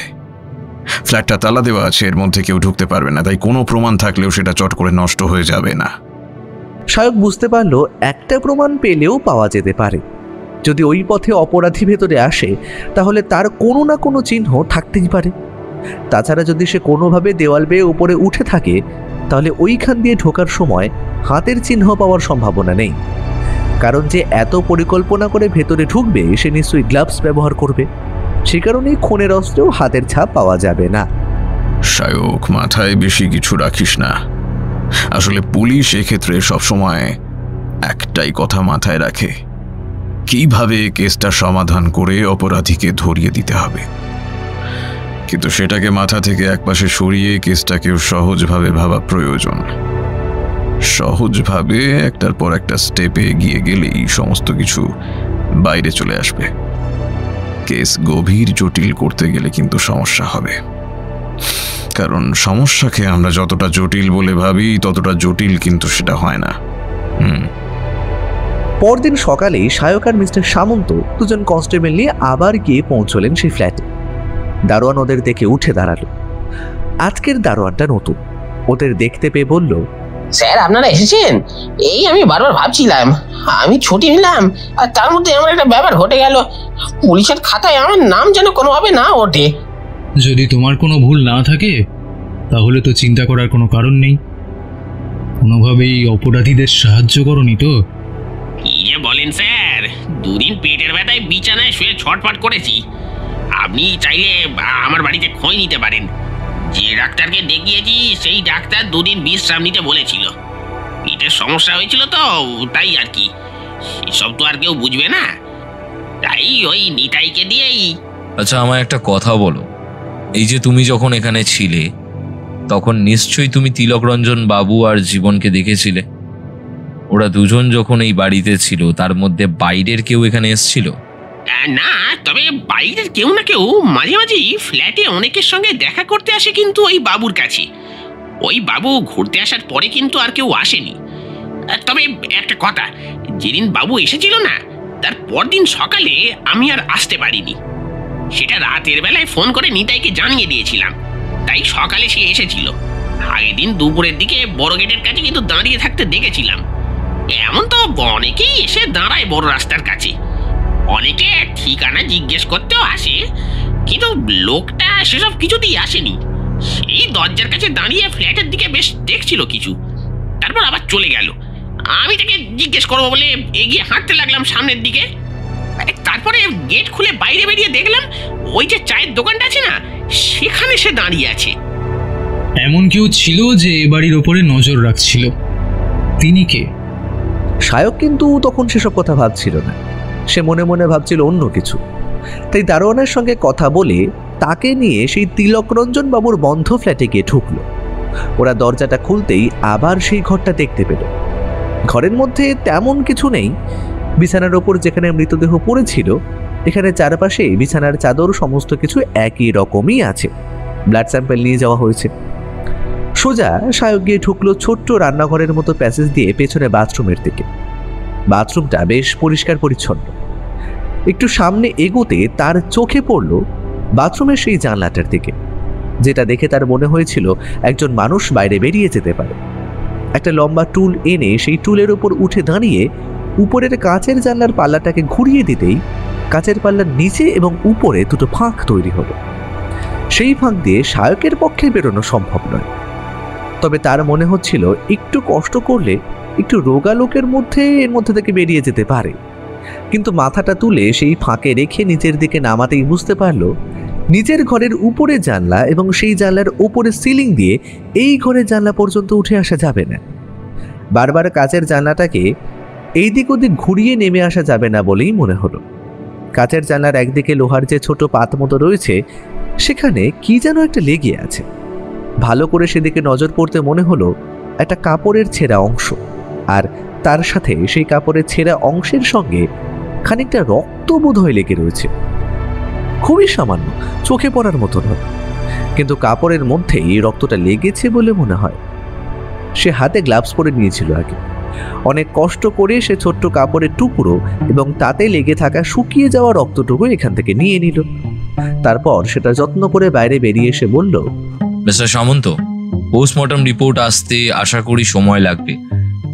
ফ্ল্যাটটা তালা দেওয়া আছে, এর মধ্যে কেউ ঢুকতে পারবে না, তাই কোনো প্রমাণ থাকলেও সেটা চট করে নষ্ট হয়ে যাবে না। সায়ক বুঝতে পারল একটা প্রমাণ পেলেও পাওয়া যেতে পারে। যদি ওই পথে অপরাধী ভেতরে আসে, তাহলে তার কোনো না কোনো চিহ্ন থাকতেই পারে। তাছাড়া যদি সে কোনোভাবে দেওয়াল বেয়ে উপরে উঠে থাকে, তাহলে ওইখান দিয়ে ঢোকার সময় হাতের চিহ্ন পাওয়ার সম্ভাবনা নেই। কারণ যে এত পরিকল্পনা করে ভেতরে ঢুকবে, সে নিশ্চয়ই গ্লাভস ব্যবহার করবে। সে কারণেই খুনের অস্ত্রেও হাতের ছাপ পাওয়া যাবে না। সায়ক, মাথায় বেশি কিছু রাখিস না। আসলে পুলিশ এক্ষেত্রে সবসময় একটাই কথা মাথায় রাখে, কিভাবে কেসটা সমাধান করে অপরাধীকে ধরিয়ে দিতে হবে। কিন্তু সেটাকে মাথা থেকে একপাশে সরিয়ে কেসটাকেও সহজভাবে ভাবা প্রয়োজন। সহজভাবে একটার পর একটা স্টেপে এগিয়ে গেলেই সমস্ত কিছু বাইরে চলে আসবে। কেস গভীর জটিল করতে গেলে কিন্তু সমস্যা হবে, কারণ সমস্যাকে আমরা যতটা জটিল বলে ভাবি ততটা জটিল কিন্তু সেটা হয় না। পরদিন সকালে সায়ক আর মিস্টার সামন্ত দুজন কনস্টেবল নিয়ে আবার গিয়ে পৌঁছলেন সেই ফ্ল্যাটে। দারোয়ান ওদের দেখে উঠে দাঁড়ালো। আজকের দারোয়ানটা নতুন, ওদের দেখতে পেয়ে বলল, স্যার আপনারা এসেছেন? এই আমি বারবার ভাবছিলাম, আমি ছুটি নিলাম আর তার মধ্যে আমার একটা ব্যাপার ঘটে গেল। পুলিশের খাতায় আমার নাম যেন কোনোভাবে না ওঠে। যদি তোমার কোনো ভুল না থাকে তাহলে তো চিন্তা করার কোনো কারণ নেই। কোনোভাবেই অপরাধীদের সাহায্য করনি তো? কি যে বলেন স্যার, 2 দিন পেটের ব্যথায় বিছানায় শুয়ে ছটফট করেছি। আপনি চাইলে আমার বাড়িতে খোঁজ নিতে পারেন। যে ডাক্তারকে দেখিয়েছি সেই ডাক্তার 2 দিন বিশ্রাম নিতে বলেছিল। পেটের সমস্যা হয়েছিল তো, তাই আর কি। এসব তো আর কেউ বুঝবে না, তাই ওই নিতাইকে দিয়েই। আচ্ছা, আমার একটা কথা বলো, এই যে তুমি যখন এখানে ছিলে তখন নিশ্চয়ই তুমি তিলকরঞ্জন বাবু আর জীবনকে দেখেছিলে। ওরা দুজন যখন এই বাড়িতে ছিল, তার মধ্যে বাইরের কেউ এখানে এসেছিল? না, তবে বাইরের কেউ না কেউ মাঝে মাঝেই ফ্ল্যাটে অনেকের সঙ্গে দেখা করতে আসে, কিন্তু ওই বাবুর কাছে। ওই বাবু ঘুরতে আসার পরে কিন্তু আর কেউ আসেনি। তবে একটা কথা, যেদিন বাবু এসেছিল না, তার পরদিন সকালে আমি আর আসতে পারিনি। সেটা রাতের বেলায় ফোন করে নিতাইকে জানিয়ে দিয়েছিলাম, তাই সকালে সে এসেছিল। আগের দিন দুপুরের দিকে বড় গেটের কাছে কিন্তু দাঁড়িয়ে থাকতে দেখেছিলাম। এমন তো অনেকেই এসে দাঁড়ায় বড় রাস্তার কাছে, অনেকে ঠিকানা জিজ্ঞেস করতেও আসে, কিন্তু লোকটা সেসব কিছুতেই আসেনি। সেই দরজার কাছে দাঁড়িয়ে ফ্ল্যাটের দিকে বেশ দেখছিল কিছু, তারপর আবার চলে গেল। আমি তাকে জিজ্ঞেস করবো বলে এগিয়ে হাঁটতে লাগলাম সামনের দিকে। তারপরে গেট খুলে বাইরে বেরিয়ে দেখলাম ওই যে চায়ের দোকানটা আছে না, সেখানে সে দাঁড়িয়ে আছে। এমন কেউ ছিল যে এ বাড়ির ওপরে নজর রাখছিল? তিনি কে? সায়ক কিন্তু তখন সেসব কথা ভাবছিল না, সে মনে মনে ভাবছিল অন্য কিছু। তাই দারোয়ানের সঙ্গে কথা বলে তাকে নিয়ে সেই তিলকরঞ্জন বাবুর বন্ধ ফ্ল্যাটে গিয়ে ঢুকলো। ওরা দরজাটা খুলতেই আবার সেই ঘরটা দেখতে পেল। ঘরের মধ্যে তেমন কিছু নেই। বিছানার ওপর যেখানে মৃতদেহ পড়েছিল, এখানে চারপাশে বিছানার চাদর সমস্ত কিছু একই রকমই আছে। ব্লাড স্যাম্পল নিয়ে যাওয়া হয়েছে। সোজা সায়ক গিয়ে ঢুকলো ছোট্ট রান্নাঘরের মতো প্যাসেজ দিয়ে পেছনে বাথরুমের দিকে। বাথরুমটা বেশ পরিষ্কার পরিচ্ছন্ন। একটু সামনে এগোতে তার চোখে পড়ল বাথরুমের সেই জানলাটার দিকে, যেটা দেখে তার মনে হয়েছিল একজন মানুষ বাইরে বেরিয়ে যেতে পারে। একটা লম্বা টুল এনে সেই টুলের উপর উঠে দাঁড়িয়ে উপরের কাঁচের জানলার পাল্লাটাকে ঘুরিয়ে দিতেই কাঁচের পাল্লার নিচে এবং উপরে দুটো ফাঁক তৈরি হলো। সেই ফাঁক দিয়ে সায়কের পক্ষে বেরোনো সম্ভব নয়, তবে তার মনে হচ্ছিল একটু কষ্ট করলে একটু রোগা লোকের মধ্যে এর মধ্যে থেকে বেরিয়ে যেতে পারে। কিন্তু মাথাটা তুলে সেই ফাঁকে রেখে নিচের দিকে নামাতেই বুঝতে পারল নিচের ঘরের উপরে জানলা এবং সেই জানলার উপরে সিলিং দিয়ে এই ঘরের জানলা পর্যন্ত উঠে আসা যাবে না। বারবার কাচের জানলাটাকে এই দিক ওদিক ঘুরিয়ে নেমে আসা যাবে না বলেই মনে হলো। কাচের জানলার একদিকে লোহার যে ছোট পাত মতো রয়েছে, সেখানে কি যেন একটা লেগে আছে। ভালো করে সেদিকে নজর পড়তে মনে হলো একটা কাপড়ের ছেঁড়া অংশ, আর তার সাথে সেই কাপড়ের ছেঁড়া অংশের সঙ্গে খানিকটা রক্ত বোধহয় লেগে রয়েছে। খুবই সামান্য, চোখে পড়ার মতো নয়, কিন্তু কাপড়ের মধ্যেই রক্তটা লেগেছে বলে মনে হয়। সে হাতে গ্লাভস পরে নিয়েছিল আগে। অনেক কষ্ট করে সে ছোট্ট কাপড়ের টুকরো এবং তাতে লেগে থাকা শুকিয়ে যাওয়া রক্তটুকু এখান থেকে নিয়ে নিল। তারপর সেটা যত্ন করে বাইরে বেরিয়ে এসে বলল, মিস্টার সামন্ত, পোস্টমর্টম রিপোর্ট আসতে আশা করি সময় লাগবে।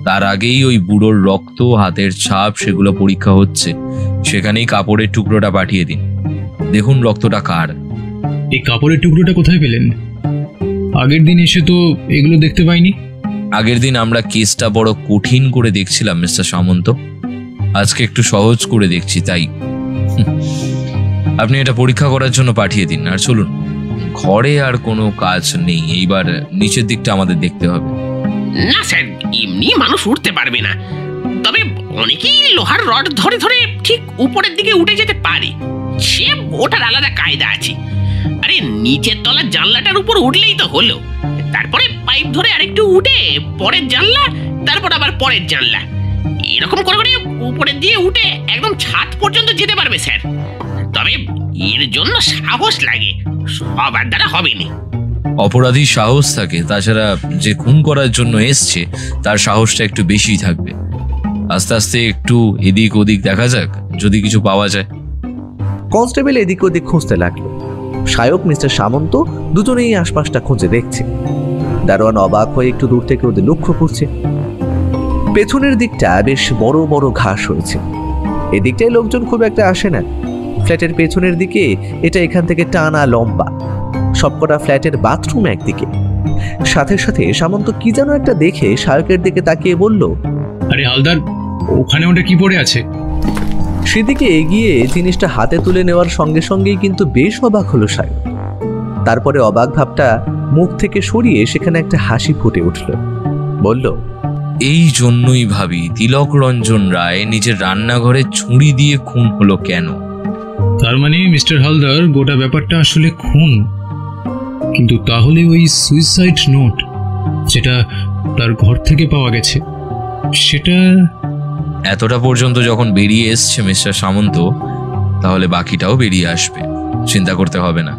তার আগেই ওই বুড়োর রক্ত, হাতের ছাপ, সেগুলো পরীক্ষা হচ্ছে। সেখানেই কাপড়ের টুকরোটা পাঠিয়ে দিন। দেখুন রক্তটা কার। এই কাপড়ের টুকরোটা কোথায় পেলেন? আগের দিন এসে তো এগুলো দেখতে পাইনি। আগের দিন আমরা কেসটা বড় কঠিন করে দেখছিলাম মিস্টার সামন্ত, আজকে একটু সহজ করে দেখছি, তাই আপনি এটা পরীক্ষা করার জন্য পাঠিয়ে দিন। আর চলুন, ঘরে আর কোনো কাজ নেই, এইবার নিচের দিকটা আমাদের দেখতে হবে। না স্যার, এমনি মানুষ উঠতে পারবে না, তবে অনেকেই লোহার রড ধরে ধরে ঠিক উপরের দিকে উঠে যেতে পারে। সে ওটার আলাদা কায়দা আছে। আরে নিচের তলার জানলাটার উপর উঠলেই তো হলো, তারপরে পাইপ ধরে আরেকটু উঠে পরের জানলা, তারপর আবার পরের জানলা, এরকম করে করে উপরের দিয়ে উঠে একদম ছাদ পর্যন্ত যেতে পারবে স্যার। তবে এর জন্য সাহস লাগে, সবার দ্বারা হবে না। অপরাধী সাহস থাকে, তাছাড়া যে খুন করার জন্য এসছে তার সাহসটা একটু বেশি থাকবে। আস্তে আস্তে একটু এদিক ওদিক দেখা যাক, যদি কিছু পাওয়া যায়। কনস্টেবল এদিক ওদিক খুঁজতে লাগলো। সায়ক, মিস্টার সামন্ত দুজনেই আশপাশটা খুঁজে দেখছে। দারোয়ান অবাক হয়ে একটু দূর থেকে ওদের লক্ষ্য করছে। পেছনের দিকটা বেশ বড় বড় ঘাস হয়েছে। এদিকটায় লোকজন খুব একটা আসে না। ফ্ল্যাটের পেছনের দিকে এটা এখান থেকে টানা লম্বা। সবকটা ফ্ল্যাটের বাথরুম একদিকে। সাথে সাথে সামন্ত কি যেন একটা দেখে সায়কের দিকে তাকিয়ে বলল, আরে হালদার, ওখানে ওটা কি পড়ে আছে? সেদিকে এগিয়ে জিনিসটা হাতে তুলে নেওয়ার সঙ্গে সঙ্গেই কিন্তু বেশ অবাক হলো সায়ক। তারপরে অবাক ভাবটা মুখ থেকে সরিয়ে সেখানে একটা হাসি ফুটে উঠল। বলল, এই জন্যই ভাবি তিলক রঞ্জন রায় নিজের রান্নাঘরে ছুরি দিয়ে খুন হলো কেন। তার মানে মিস্টার হালদার, গোটা ব্যাপারটা আসলে খুন। কিন্তু তাহলে ওই সুইসাইড নোট যেটা তার ঘর থেকে পাওয়া গেছে, সেটা এতটা পর্যন্ত যখন বেরিয়ে এসছে মিস্টার সামন্ত, তাহলে বাকিটাও বেরিয়ে আসবে, চিন্তা করতে হবে না।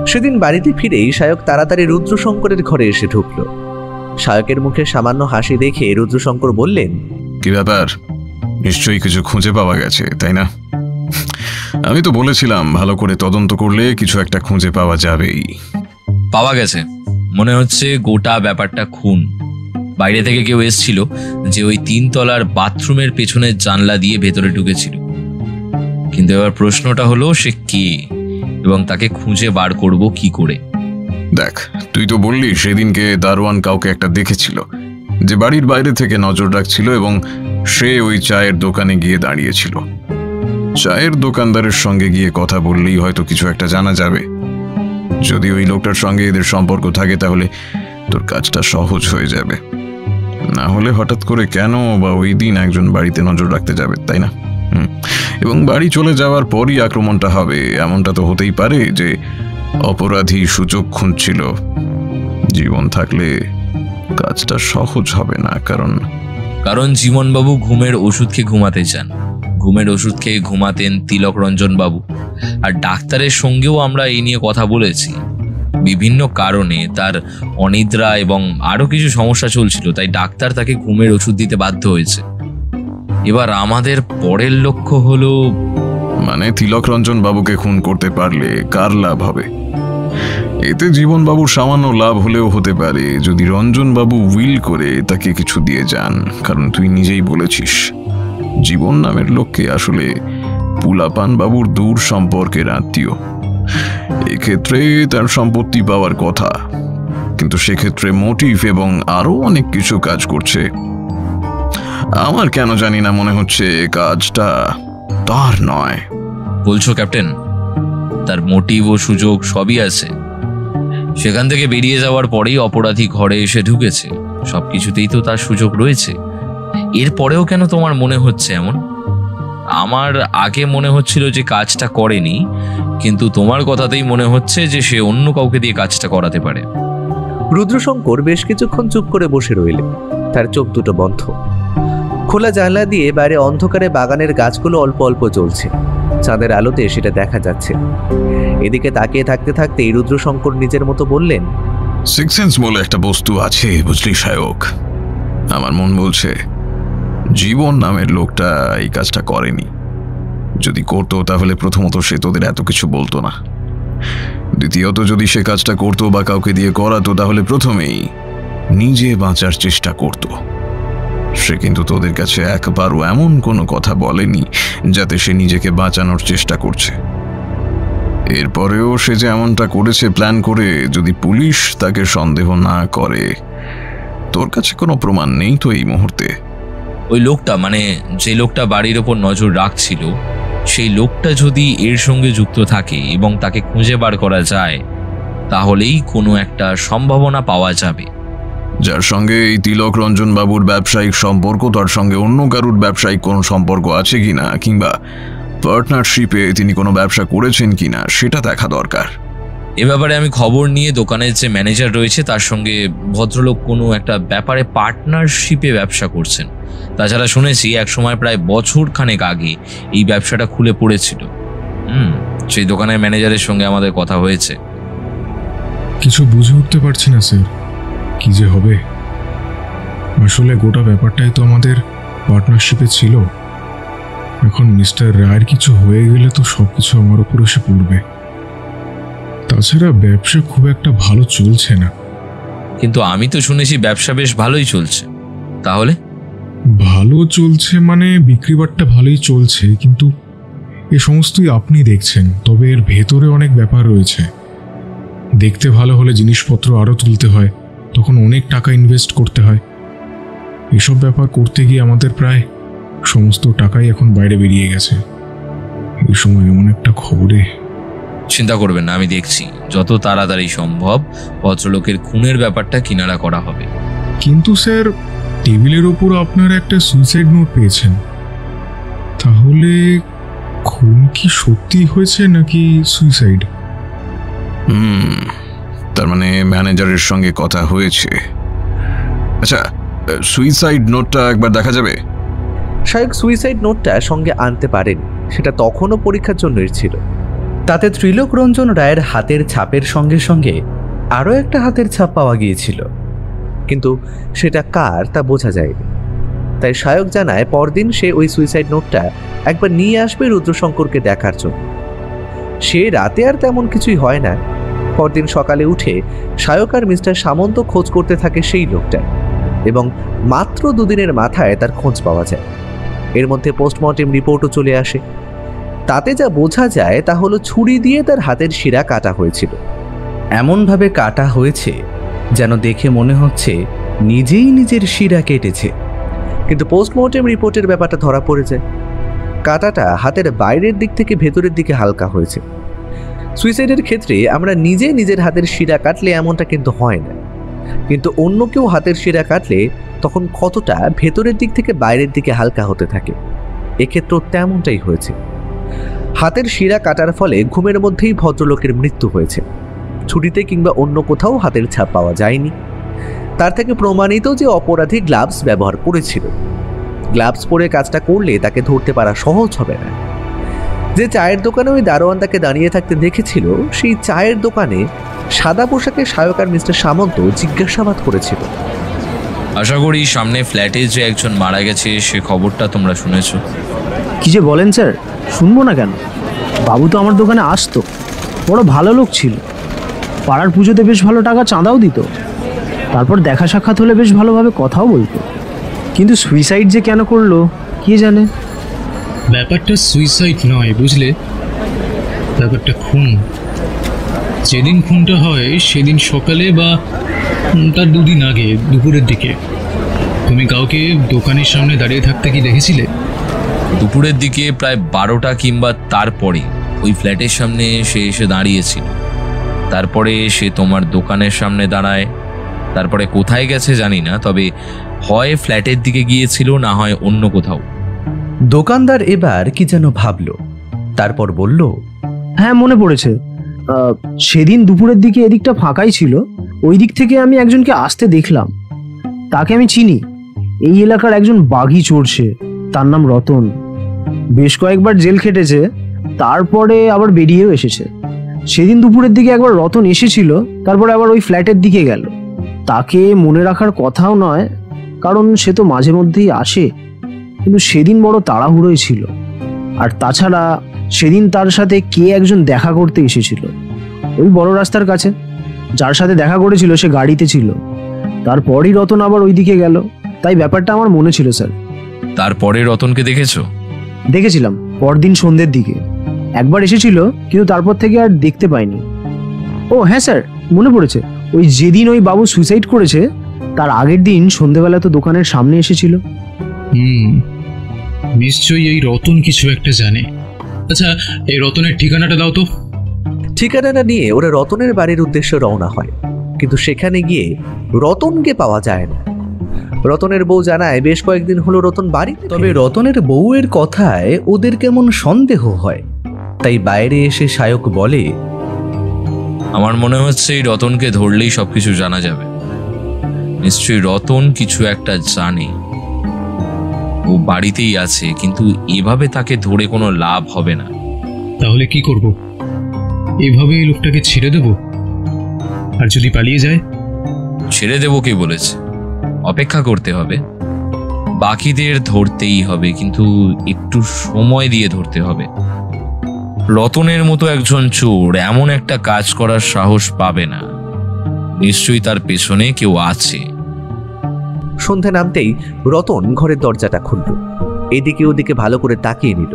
সেদিন বাড়িতে ফিরেই সায়ক তাড়াতাড়ি রুদ্রশঙ্করের ঘরে এসে ঢুকলো। সায়কের মুখে সামান্য হাসি দেখে রুদ্রশঙ্কর বললেন, কি ব্যাপার, নিশ্চয়ই কিছু খুঁজে পাওয়া গেছে, তাই না? আমি তো বলেছিলাম ভালো করে তদন্ত করলে কিছু একটা খুঁজে পাওয়া যাবেই। পাওয়া গেছে, মনে হচ্ছে গোটা ব্যাপারটা খুন। বাইরে থেকে কেউ এসেছিল যে ওই 3 তলার বাথরুমের পেছনের জানলা দিয়ে ভেতরে ঢুকেছিল। কিন্তু এবার প্রশ্নটা হলো সে কে এবং তাকে খুঁজে বার করব কি করে? দেখ, তুই তো বললি সেদিনকে দারোয়ান কাউকে একটা দেখেছিল যে বাড়ির বাইরে থেকে নজর রাখছিল এবং সে ওই চায়ের দোকানে গিয়ে দাঁড়িয়েছিল। চায়ের দোকানদারের সঙ্গে গিয়ে কথা বললেই হয়তো কিছু একটা জানা যাবে। যদি ওই লোকটার সঙ্গে এদের সম্পর্ক থাকে তাহলে তোর কাজটা সহজ হয়ে যাবে। না হলে হঠাৎ করে কেন বা ওই দিন একজন বাড়িতে নজর রাখতে যাবে, তাই না? এবং বাড়ি চলে যাওয়ার পরই আক্রমণটা হবে, এমনটা তো হতেই পারে যে অপরাধী সুযোগ খুঁজছিল। জীবন থাকলে কাজটা সহজ হবে না, কারণ জীবনবাবু ঘুমের ওষুধ খেয়ে ঘুমাতে চান। ঘুমের ওষুধ খেয়ে ঘুমাতেন তিলক রঞ্জন বাবু। আর ডাক্তারের সঙ্গেও আমরা এই নিয়ে কথা বলেছি। বিভিন্ন কারণে তার অনিদ্রা এবং আরো কিছু সমস্যা চলছিল, তাই ডাক্তার তাকে ঘুমের ওষুধ দিতে বাধ্য হয়েছে। এবার আমাদের পরের লক্ষ্য হলো, মানে তিলক রঞ্জন বাবুকে খুন করতে পারলে কার লাভ হবে? এতে জীবনবাবুর সামান্য লাভ হলেও হতে পারে যদি রঞ্জনবাবু উইল করে তাকে কিছু দিয়ে যান। কারণ তুই নিজেই বলেছিস জীবন নামের লোককে আসলে পুলাপান বাবুর দূর সম্পর্কের আত্মীয়। এক্ষেত্রে তার সম্পত্তি পাওয়ার কথা, কিন্তু সেক্ষেত্রে মোটিভ এবং আরো অনেক কিছু কাজ করছে। আমার কেন জানি না মনে হচ্ছে কাজটা তার নয়। বলছো ক্যাপ্টেন? তার মোটিভ ও সুযোগ সবই আছে। সেখান থেকে বেরিয়ে যাওয়ার পরেই অপরাধী ঘরে এসে ঢুকেছে, সবকিছুতেই তো তার সুযোগ রয়েছে। এরপরেও কেন তোমার মনে হচ্ছে এমন? আমার আগে মনে হচ্ছিল যে কাজটা করেনি, কিন্তু তোমার কথাতেই মনে হচ্ছে যে সে অন্য কাউকে দিয়ে কাজটা করাতে পারে। রুদ্রশঙ্কর বেশ কিছুক্ষণ চুপ করে বসে রইলেন, তার চোখ দুটো বন্ধ। খোলা জানলা দিয়ে বাইরে অন্ধকারে বাগানের গাছগুলো অল্প অল্প জ্বলছে, চাঁদের আলোতে সেটা দেখা যাচ্ছে। এদিকে তাকিয়ে থাকতে থাকতেই রুদ্রশঙ্কর নিজের মতো বললেন, সিক্স সেন্স বলে একটা বস্তু আছে বুঝলি সায়ক। আমার মন বলছে জীবন নামের লোকটা এই কাজটা করেনি। যদি করতো তাহলে প্রথমত সে তোদের এত কিছু বলতো না। দ্বিতীয়ত যদি সে কাজটা করতো বা কাউকে দিয়ে করাতো তাহলে প্রথমেই নিজে বাঁচার চেষ্টা করত। সে কিন্তু তোদের কাছে একবারও এমন কোনো কথা বলেনি যাতে সে নিজেকে বাঁচানোর চেষ্টা করছে। এরপরেও সে যে এমনটা করেছে প্ল্যান করে, যদি পুলিশ তাকে সন্দেহ না করে, তোর কাছে কোনো প্রমাণ নেই তো এই মুহূর্তে? ওই লোকটা, মানে যে লোকটা বাড়ির ওপর নজর রাখছিল, সেই লোকটা যদি এর সঙ্গে যুক্ত থাকে এবং তাকে খুঁজে বার করা যায়, তাহলেই কোনো একটা সম্ভাবনা পাওয়া যাবে। যার সঙ্গে এই তিলক রঞ্জন বাবুর ব্যবসায়িক সম্পর্ক, তার সঙ্গে অন্য কারুর ব্যবসায়িক কোনো সম্পর্ক আছে কিনা, কিংবা পার্টনারশিপে তিনি কোনো ব্যবসা করেছেন কিনা, সেটা দেখা দরকার। এ ব্যাপারে আমি খবর নিয়ে দোকানের যে ম্যানেজার রয়েছে তার সঙ্গে ভদ্রলোক কোনো একটা ব্যাপারে পার্টনারশিপে ব্যবসা করছেন। তাছাড়া শুনেছি একসময় প্রায় বছর খানেক আগে এই ব্যবসাটা খুলে পড়েছিল। সেই দোকানের ম্যানেজারের সঙ্গে আমাদের কথা হয়েছে। কিছু বুঝে উঠতে পারছি না স্যার, কি যে হবে। আসলে গোটা ব্যাপারটাই তো আমাদের পার্টনারশিপে ছিল। এখন মিস্টার রায়ের কিছু হয়ে গেলে তো সবকিছু আমার উপর এসে পড়বে। তাছাড়া ব্যবসা খুব একটা ভালো চলছে না। কিন্তু আমি তো শুনেছি ব্যবসা বেশ ভালোই চলছে। তাহলে ভালো চলছে মানে বিক্রি বাট্টা ভালোই চলছে, কিন্তু এ সমস্তই আপনি দেখছেন, তবে এর ভেতরে অনেক ব্যাপার রয়েছে। দেখতে ভালো হলে জিনিসপত্র আরও তুলতে হয়, তখন অনেক টাকা ইনভেস্ট করতে হয়। এসব ব্যাপার করতে গিয়ে আমাদের প্রায় সমস্ত টাকাই এখন বাইরে বেরিয়ে গেছে। এই সময় এমন একটা খবরে। চিন্তা করবেন না, আমি দেখছি যত তাড়াতাড়ি সম্ভব ভদ্রলোকের খুনের ব্যাপারটা কিনারা করা হবে। কিন্তু স্যার, টেবিলের ওপর আপনারা একটা সুইসাইড নোট পেয়েছেন, তাহলে খুন কি সত্যি হয়েছে নাকি সুইসাইড? তার মানে ম্যানেজারের সঙ্গে কথা হয়েছে। আচ্ছা, সুইসাইড নোটটা একবার দেখা যাবে? শায়ক সুইসাইড নোটটা সঙ্গে আনতে পারেন, সেটা তখনও পরীক্ষার জন্যই ছিল। তাতে ত্রিলোক রঞ্জন রায়ের হাতের ছাপের সঙ্গে সঙ্গে আরও একটা হাতের ছাপ পাওয়া গিয়েছিল, কিন্তু সেটা কার তা বোঝা যায়নি। তাই শায়ক জানায় পরদিন সে ওই সুইসাইড নোটটা একবার নিয়ে আসবে রুদ্রশঙ্করকে দেখার জন্য। সে রাতে আর তেমন কিছুই হয় না, পরদিন সকালে উঠে সায়ক আর মিস্টার সামন্ত খোঁজ করতে থাকে সেই লোকটার, এবং মাত্র 2 দিনের মাথায় তার খোঁজ পাওয়া যায়। এর মধ্যে পোস্টমর্টেম রিপোর্টও চলে আসে। তাতে যা বোঝা যায় তা হলো ছুরি দিয়ে তার হাতের শিরা কাটা হয়েছিল। এমনভাবে কাটা হয়েছে যেন দেখে মনে হচ্ছে নিজেই নিজের শিরা কেটেছে। কিন্তু পোস্টমর্টেম রিপোর্টের ব্যাপারটা ধরা পড়ে যায়। কাটাটা হাতের বাইরের দিক থেকে ভেতরের দিকে হালকা হয়েছে। সুইসাইডের ক্ষেত্রে আমরা নিজে নিজের হাতের শিরা কাটলে এমনটা কিন্তু হয় না, কিন্তু অন্য কেউ হাতের শিরা কাটলে তখন ক্ষতটা ভেতরের দিক থেকে বাইরের দিকে হালকা হতে থাকে। এক্ষেত্রেও তেমনটাই হয়েছে। হাতের শিরা কাটার ফলে ঘুমের মধ্যেই ভদ্রলোকের মৃত্যু হয়েছে। ছুটিতে কিংবা অন্য কোথাও হাতের ছাপ পাওয়া যায়নি। তার থেকে প্রমাণিত যে অপরাধী গ্লাভস ব্যবহার করেছিল। গ্লাভস পরে কাজটা করলে তাকে ধরতে পারা সহজ হবে না। যে চায়ের দোকানে ওই দারোয়ান তাকে দাঁড়িয়ে থাকতে দেখেছিল, সেই চায়ের দোকানে সাদা পোশাকে সায়ক আর মিস্টার সামন্ত জিজ্ঞাসাবাদ করেছিল। আশা করি সামনে ফ্ল্যাটে যে একজন মারা গেছে সে খবরটা তোমরা শুনেছো। কি যে বলেন স্যার, শুনবো না কেন? বাবু তো আমার দোকানে আসতো, বড় ভালো লোক ছিল। পাড়ার পুজোতে বেশ ভালো টাকা চাঁদাও দিত। তারপর দেখা সাক্ষাৎ হলে বেশ ভালোভাবে কথাও বলতো। কিন্তু সুইসাইড যে কেন করলো কে জানে। ব্যাপারটা সুইসাইড নয়, বুঝলে, ব্যাপারটা খুন। যেদিন খুনটা হয় সেদিন সকালে বা তার 2 দিন আগে দুপুরের দিকে তুমি কাউকে দোকানের সামনে দাঁড়িয়ে থাকতে কি দেখেছিলে? দুপুরের দিকে প্রায় 12টা কিংবা তারপরে ওই ফ্ল্যাটের সামনে সে এসে দাঁড়িয়েছিল। তারপরে সে তোমার দোকানের সামনে দাঁড়ায়। তারপরে কোথায় গেছে জানি না, তবে হয় ফ্ল্যাটের দিকে গিয়েছিল, না হয় অন্য কোথাও। দোকানদার এবার কি যেন ভাবল, তারপর বলল, হ্যাঁ মনে পড়েছে। সেদিন দুপুরের দিকে এদিকটা ফাঁকাই ছিল। ওই দিক থেকে আমি একজনকে আসতে দেখলাম। তাকে আমি চিনি। এই এলাকার একজন বাঘি চড়ছে, তার নাম রতন। বেশ কয়েকবার জেল খেটেছে, তারপরে আবার বেরিয়েও এসেছে। সেদিন দুপুরের দিকে একবার রতন এসেছিল, তারপরে আবার ওই ফ্ল্যাটের দিকে গেল। তাকে মনে রাখার কথাও নয়, কারণ সে তো মাঝে মধ্যেই আসে। কিন্তু সেদিন বড় তাড়াহুড়োই ছিল। আর তাছাড়া সেদিন তার সাথে কে একজন দেখা করতে এসেছিল ওই বড় রাস্তার কাছে। যার সাথে দেখা করেছিল সে গাড়িতে ছিল। তারপরই রতন আবার ওই দিকে গেল, তাই ব্যাপারটা আমার মনে ছিল স্যার। তারপরে রতনকে দেখেছো? দেখেছিলাম, পরদিন সন্ধ্যের দিকে একবার এসেছিল, কিন্তু তারপর থেকে আর দেখতে পাইনি। ও হ্যাঁ স্যার, মনে পড়েছে। ওই যেদিন ওই বাবু সুইসাইড করেছে তার আগের দিন সন্ধ্যেবেলা তো দোকানের সামনে এসেছিল। নিশ্চয়ই এই রতন কিছু একটা জানে। আচ্ছা, এই রতনের ঠিকানাটা দাও তো। ঠিকানাটা নিয়ে ওরা রতনের বাড়ির উদ্দেশ্যে রওনা হয়, কিন্তু সেখানে গিয়ে রতনকে পাওয়া যায় না। রতনের বউ জানায় বেশ কয়েকদিন হলো রতন বাড়িতে, তবে রতনের বউয়ের কথায় ওদের কেমন সন্দেহ হয়। তাই বাইরে এসে সায়ক বলে, আমার মনে হচ্ছে এই রতনকে ধরলেই সবকিছু জানা যাবে। নিশ্চয়ই রতন কিছু একটা জানে। ও বাড়িতেই আছে, কিন্তু এভাবে তাকে ধরে কোনো লাভ হবে না। তাহলে কি করব? এভাবে এই লোকটাকে ছেড়ে দেব? আর যদি পালিয়ে যায়? ছেড়ে দেবো কে বলেছে? অপেক্ষা করতে হবে। বাকিদের ধরতেই হবে, কিন্তু একটু সময় দিয়ে ধরতে হবে। রতনের মতো একজন চোর এমন একটা কাজ করার সাহস পাবে না। নিশ্চয়ই তার পেছনে কেউ আছে। সন্ধে নামতেই রতন ঘরের দরজাটা খুলল। এদিকে ওদিকে ভালো করে তাকিয়ে নিল।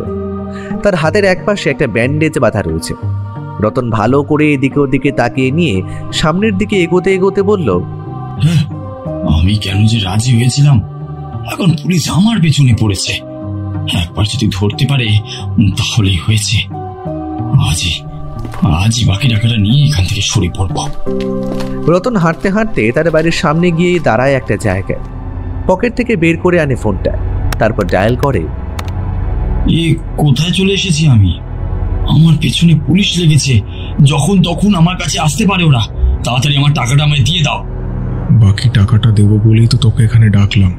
তার হাতের একপাশে একটা ব্যান্ডেজ বাঁধা রয়েছে। রতন ভালো করে এদিকে ওদিকে তাকিয়ে নিয়ে সামনের দিকে এগোতে এগোতে বলল, আমি কেন যে রাজি হয়েছিলাম, এখন পুলিশ আমার পেছনে পড়েছে। একবার যদি ধরতে পারে তাহলেই হয়েছে। আজই বাকি টাকাটা নিয়ে এখান থেকে সরে পড়ব। রতন হাঁটতে হাঁটতে তার বাড়ির সামনে গিয়ে দাঁড়ায় একটা জায়গায়। পকেট থেকে বের করে আনে ফোনটা, তারপর ডায়াল করে। কোথায় চলে এসেছি আমি? আমার পেছনে পুলিশ লেগেছে। যখন তখন আমার কাছে আসতে পারে ওরা। তাড়াতাড়ি আমার টাকাটা আমায় দিয়ে দাও। বাকি টাকাটা দেবো বলেই তো তোকে এখানে ডাকলাম।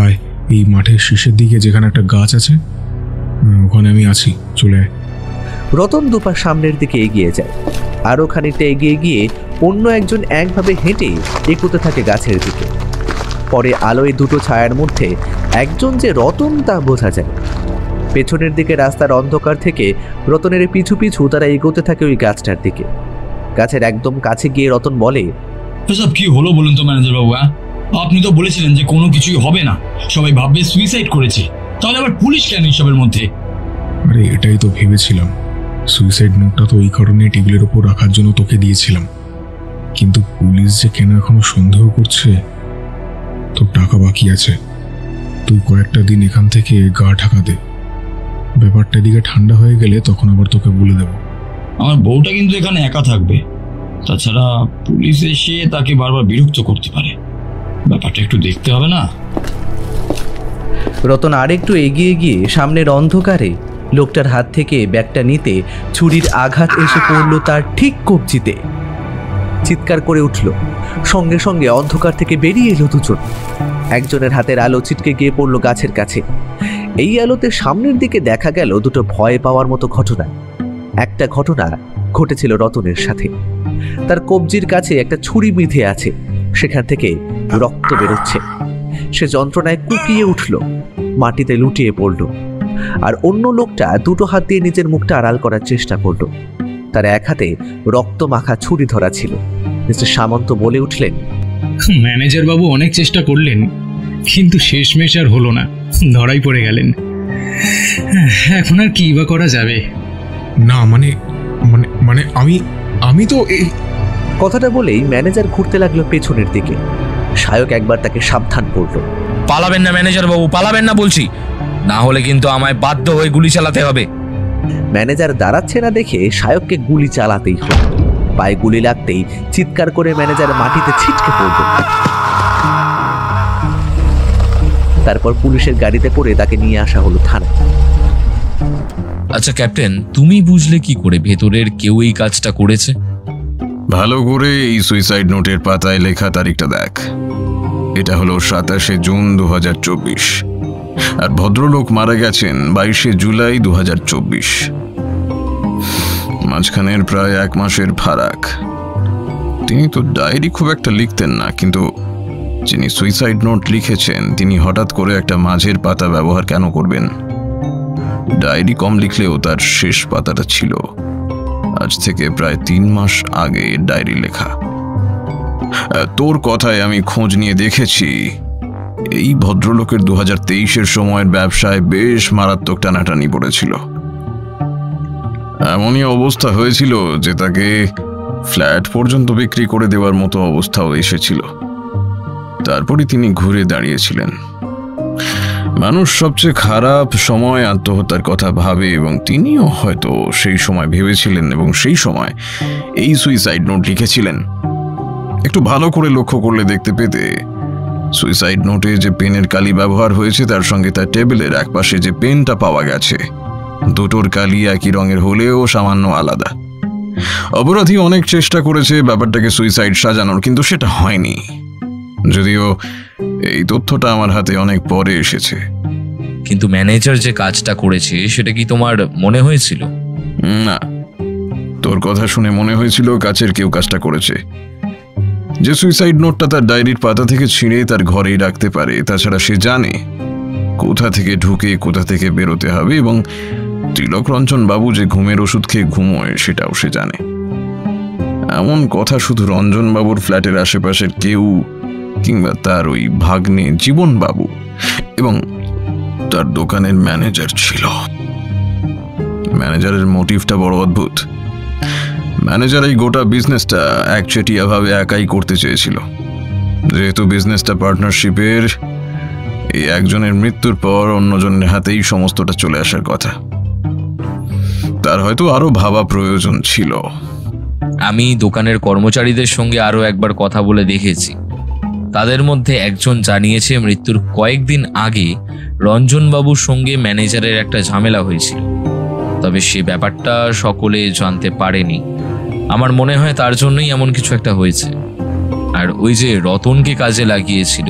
আয়, এই মাঠের শেষের দিকে যেখানে একটা গাছ আছে ওখানে আমি আছি, চলে আয়। রতন দুপা সামনের দিকে এগিয়ে যায়। আরও খানিকটা এগিয়ে গিয়ে অন্য একজন একভাবে হেঁটে এগোতে থাকে গাছের দিকে। পরে আলোয় দুটো ছায়ার মধ্যে একজন যে রতন তা বোঝা যায়। পেছনের দিকে রাস্তার অন্ধকার থেকে রতনের পিছু পিছু তারা এগোতে থাকে ওই গাছটার দিকে। গাছের একদম কাছে গিয়ে রতন বলে, এসব কি হলো বলুন তো ম্যানেজার বাবু? আপনি তো বলেছিলেন যে কোনো কিছুই হবে না, সবাই ভাববে সুইসাইড করেছে, তাহলে আবার পুলিশ কেন এসবের মধ্যে? আরে এটাই তো ভেবেছিলাম, সুইসাইড নোটটা তো এই কারণে টেবিলের ওপর রাখার জন্য তোকে দিয়েছিলাম, কিন্তু পুলিশ যে কেন এখনো সন্দেহ করছে। তোর টাকা বাকি আছে, তুই কয়েকটা দিন এখান থেকে গা ঢাকা দে, ব্যাপারটা দিকে ঠান্ডা হয়ে গেলে তখন আবার তোকে বলে দেব। আমার বউটা কিন্তু এখানে একা থাকবে, তাছাড়া পুলিশ এসে তাকে বারবার বিরক্ত করতে পারে, ব্যাপারটা একটু দেখতে হবে না? রতন আরেকটু এগিয়ে গিয়ে সামনের অন্ধকারে লোকটার হাত থেকে ব্যাগটা নিতে ছুরির আঘাত এসে পড়ল তার ঠিক কবজিতে। চিৎকার করে উঠল, সঙ্গে সঙ্গে অন্ধকার থেকে বেরিয়ে এলো দুজন। একজনের হাতের আলো ছিটকে গিয়ে পড়ল গাছের কাছে। এই আলোতে সামনের দিকে দেখা গেল দুটো ভয় পাওয়ার মতো ঘটনা। একটা ঘটনা ঘটেছিল রতনের সাথে। তার কবজির কাছে একটা ছুরি বিঁধে আছে, সেখান থেকে রক্ত বেরোচ্ছে। সে যন্ত্রণায় কুকিয়ে উঠল, মাটিতে লুটিয়ে পড়ল। আর অন্য লোকটা দুটো হাত দিয়ে নিজের মুখটা আড়াল করার চেষ্টা করল। তার এক হাতে রক্ত মাখা ছুরি ধরা ছিল। মিস্টার সামন্ত বলে উঠলেন, ম্যানেজার বাবু অনেক চেষ্টা করলেন, কিন্তু শেষমেশ আর হলো না, ধরাই পড়ে গেলেন। এখন আর কি বা করা যাবে? না মানে মানে মানে আমি আমি তো এই কথাটা বলেই ম্যানেজার ঘুরতে লাগলো পেছনের দিকে। সায়ক একবার তাকে সাবধান করল, পালাবেন না ম্যানেজার বাবু, পালাবেন না বলছি, না হলে কিন্তু আমায় বাধ্য হয়ে গুলি চালাতে হবে। ম্যানেজার দাঁড়াচ্ছে না দেখে সায়ককে গুলি চালাতেই হলো। পায়ে গুলি লাগতেই চিৎকার করে ম্যানেজার মাটিতে ছিটকে পড়ল। তারপর পুলিশের গাড়িতে করে তাকে নিয়ে আসা হলো থানায়। আচ্ছা ক্যাপ্টেন, তুমি বুঝলে কি করে ভেতরের কেউ এই কাজটা করেছে? ভালো করে এই সুইসাইড নোটের পাতায় লেখা তারিখটা দেখ। এটা হলো 27শে জুন 2024, আর ভদ্রলোক মারা গেছেন 22শে জুলাই 2024। মাঝখানের প্রায় 1 মাসের ফারাক। তিনি তো ডায়েরি খুব একটা লিখতেন না, কিন্তু যিনি সুইসাইড নোট লিখেছেন তিনি হঠাৎ করে একটা মাঝের পাতা ব্যবহার কেন করবেন? ডায়েরি কম লিখলেও তার শেষ পাতাটা ছিল আজ থেকে প্রায় 3 মাস আগে ডায়েরি লেখা। তোর কথায় আমি খোঁজ নিয়ে দেখেছি, এই ভদ্রলোকের 2023-এর সময়ের ব্যবসায় বেশ মারাত্মক টানাটানি পড়েছিল। এমনই অবস্থা হয়েছিল যে তাকে ফ্ল্যাট পর্যন্ত বিক্রি করে দেওয়ার মতো অবস্থাও এসেছিল। তারপরই তিনি ঘুরে দাঁড়িয়েছিলেন। মানুষ সবচেয়ে খারাপ সময় আত্মহত্যার কথা ভাবে, এবং তিনিও হয়তো সেই সময় ভেবেছিলেন এবং সেই সময় এই সুইসাইড নোট লিখেছিলেন। একটু ভালো করে লক্ষ্য করলে দেখতে পেতে সুইসাইড নোটে যে পেনের কালি ব্যবহার হয়েছে তার সঙ্গে তার টেবিলের একপাশে যে পেনটা পাওয়া গেছে, দুটোর কালি একই রঙের হলেও সামান্য আলাদা। অপরাধী অনেক চেষ্টা করেছে ব্যাপারটাকে সুইসাইড সাজানোর, কিন্তু সেটা হয়নি। যদিও এই তথ্যটা আমার হাতে অনেক পরে এসেছে। কিন্তু ম্যানেজার যে কাজটা করেছে সেটা কি তোমার মনে হয়েছিল? না, তোর কথা শুনে মনে হয়েছিল কাছের কেউ কাজটা করেছে। যে সুইসাইড নোটটা তার ডায়েরির পাতা থেকে ছিঁড়ে তার ঘরেই রাখতে পারে, তাছাড়া সে জানে কোথা থেকে ঢুকে কোথা থেকে বেরোতে হবে, এবং তিলকরঞ্জন বাবু যে ঘুমের ওষুধ খেয়ে ঘুমোয় সেটাও সে জানে। এমন কথা শুধু রঞ্জন বাবুর ফ্ল্যাটের আশেপাশের কেউ কিংবা তার ওই ভাগ্নে জীবন বাবু এবং তার দোকানের ম্যানেজার ছিল। ম্যানেজারের মোটিভটা বড় অদ্ভুত। ম্যানেজার এই গোটা বিজনেসটা একচেটিয়াভাবে একাই করতে চেয়েছিল। যেহেতু বিজনেসটা পার্টনারশিপের, এই একজনের মৃত্যুর পর অন্যজনের হাতেই সমস্তটা চলে আসার কথা। তার হয়তো আরো ভাবা প্রয়োজন ছিল। আমি দোকানের কর্মচারীদের সঙ্গে আরো একবার কথা বলে দেখেছি। তাদের মধ্যে একজন জানিয়েছে মৃত্যুর কয়েকদিন আগে রঞ্জনবাবুর সঙ্গে ম্যানেজারের একটা ঝামেলা হয়েছিল, তবে সে ব্যাপারটা সকলে জানতে পারেনি। আমার মনে হয় তার জন্যই এমন কিছু একটা হয়েছে। আর ওই যে রতনকে কাজে লাগিয়েছিল,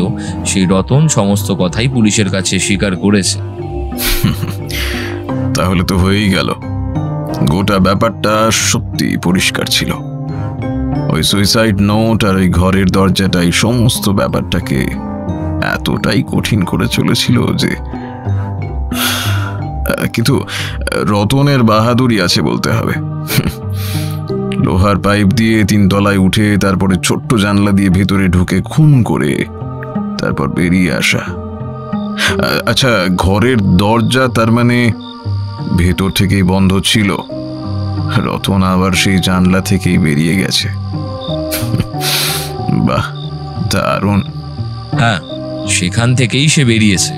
সেই রতন সমস্ত কথাই পুলিশের কাছে স্বীকার করেছে। তাহলে তো হয়েই গেল। গোটা ব্যাপারটা সত্যি পরিষ্কার ছিল। ওই সুইসাইড নোট আর ওই ঘরের দরজাটাই সমস্ত ব্যাপারটাকে এতটাই কঠিন করে চলেছিল যে, কিন্তু রতনের বাহাদুরি আছে বলতে হবে। লোহার পাইপ দিয়ে 3 তলায় উঠে তারপরে ছোট্ট জানলা দিয়ে ভেতরে ঢুকে খুন করে তারপর বেরিয়ে আসা। আচ্ছা, ঘরের দরজা তার মানে ভেতর থেকেই বন্ধ ছিল, রতন আবার সেই জানলা থেকেই বেরিয়ে গেছে। বাহ, দারুণ। হ্যাঁ, সেখান থেকেই সে বেরিয়েছে,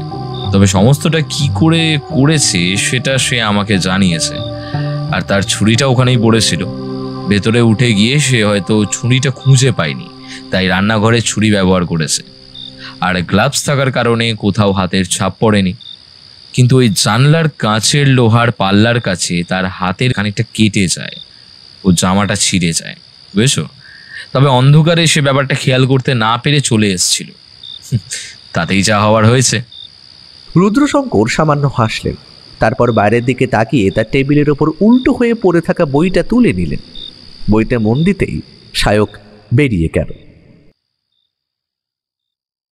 তবে সমস্তটা কি করে করেছে সেটা সে আমাকে জানিয়েছে। আর তার ছুরিটা ওখানেই পড়েছিল। ভেতরে উঠে গিয়ে সে হয়তো ছুরিটা খুঁজে পায়নি, তাই রান্নাঘরে ছুরি ব্যবহার করেছে। আর গ্লাভস থাকার কারণে কোথাও হাতের ছাপ পড়েনি। কিন্তু ওই জানলার কাঁচের লোহার পাল্লার কাছে তার হাতের খানিকটা কেটে যায়, ও জামাটা ছিঁড়ে যায়, বুঝেছো? তবে অন্ধকারে সে ব্যাপারটা খেয়াল করতে না পেরে চলে এসেছিল। তাতেই যা হওয়ার হয়েছে। রুদ্রশঙ্কর সামান্য হাসলেন, তারপর বাইরের দিকে তাকিয়ে তার টেবিলের ওপর উল্টো হয়ে পড়ে থাকা বইটা তুলে নিলেন। বইতে মন দিতেই সায়ক বেরিয়ে গেল।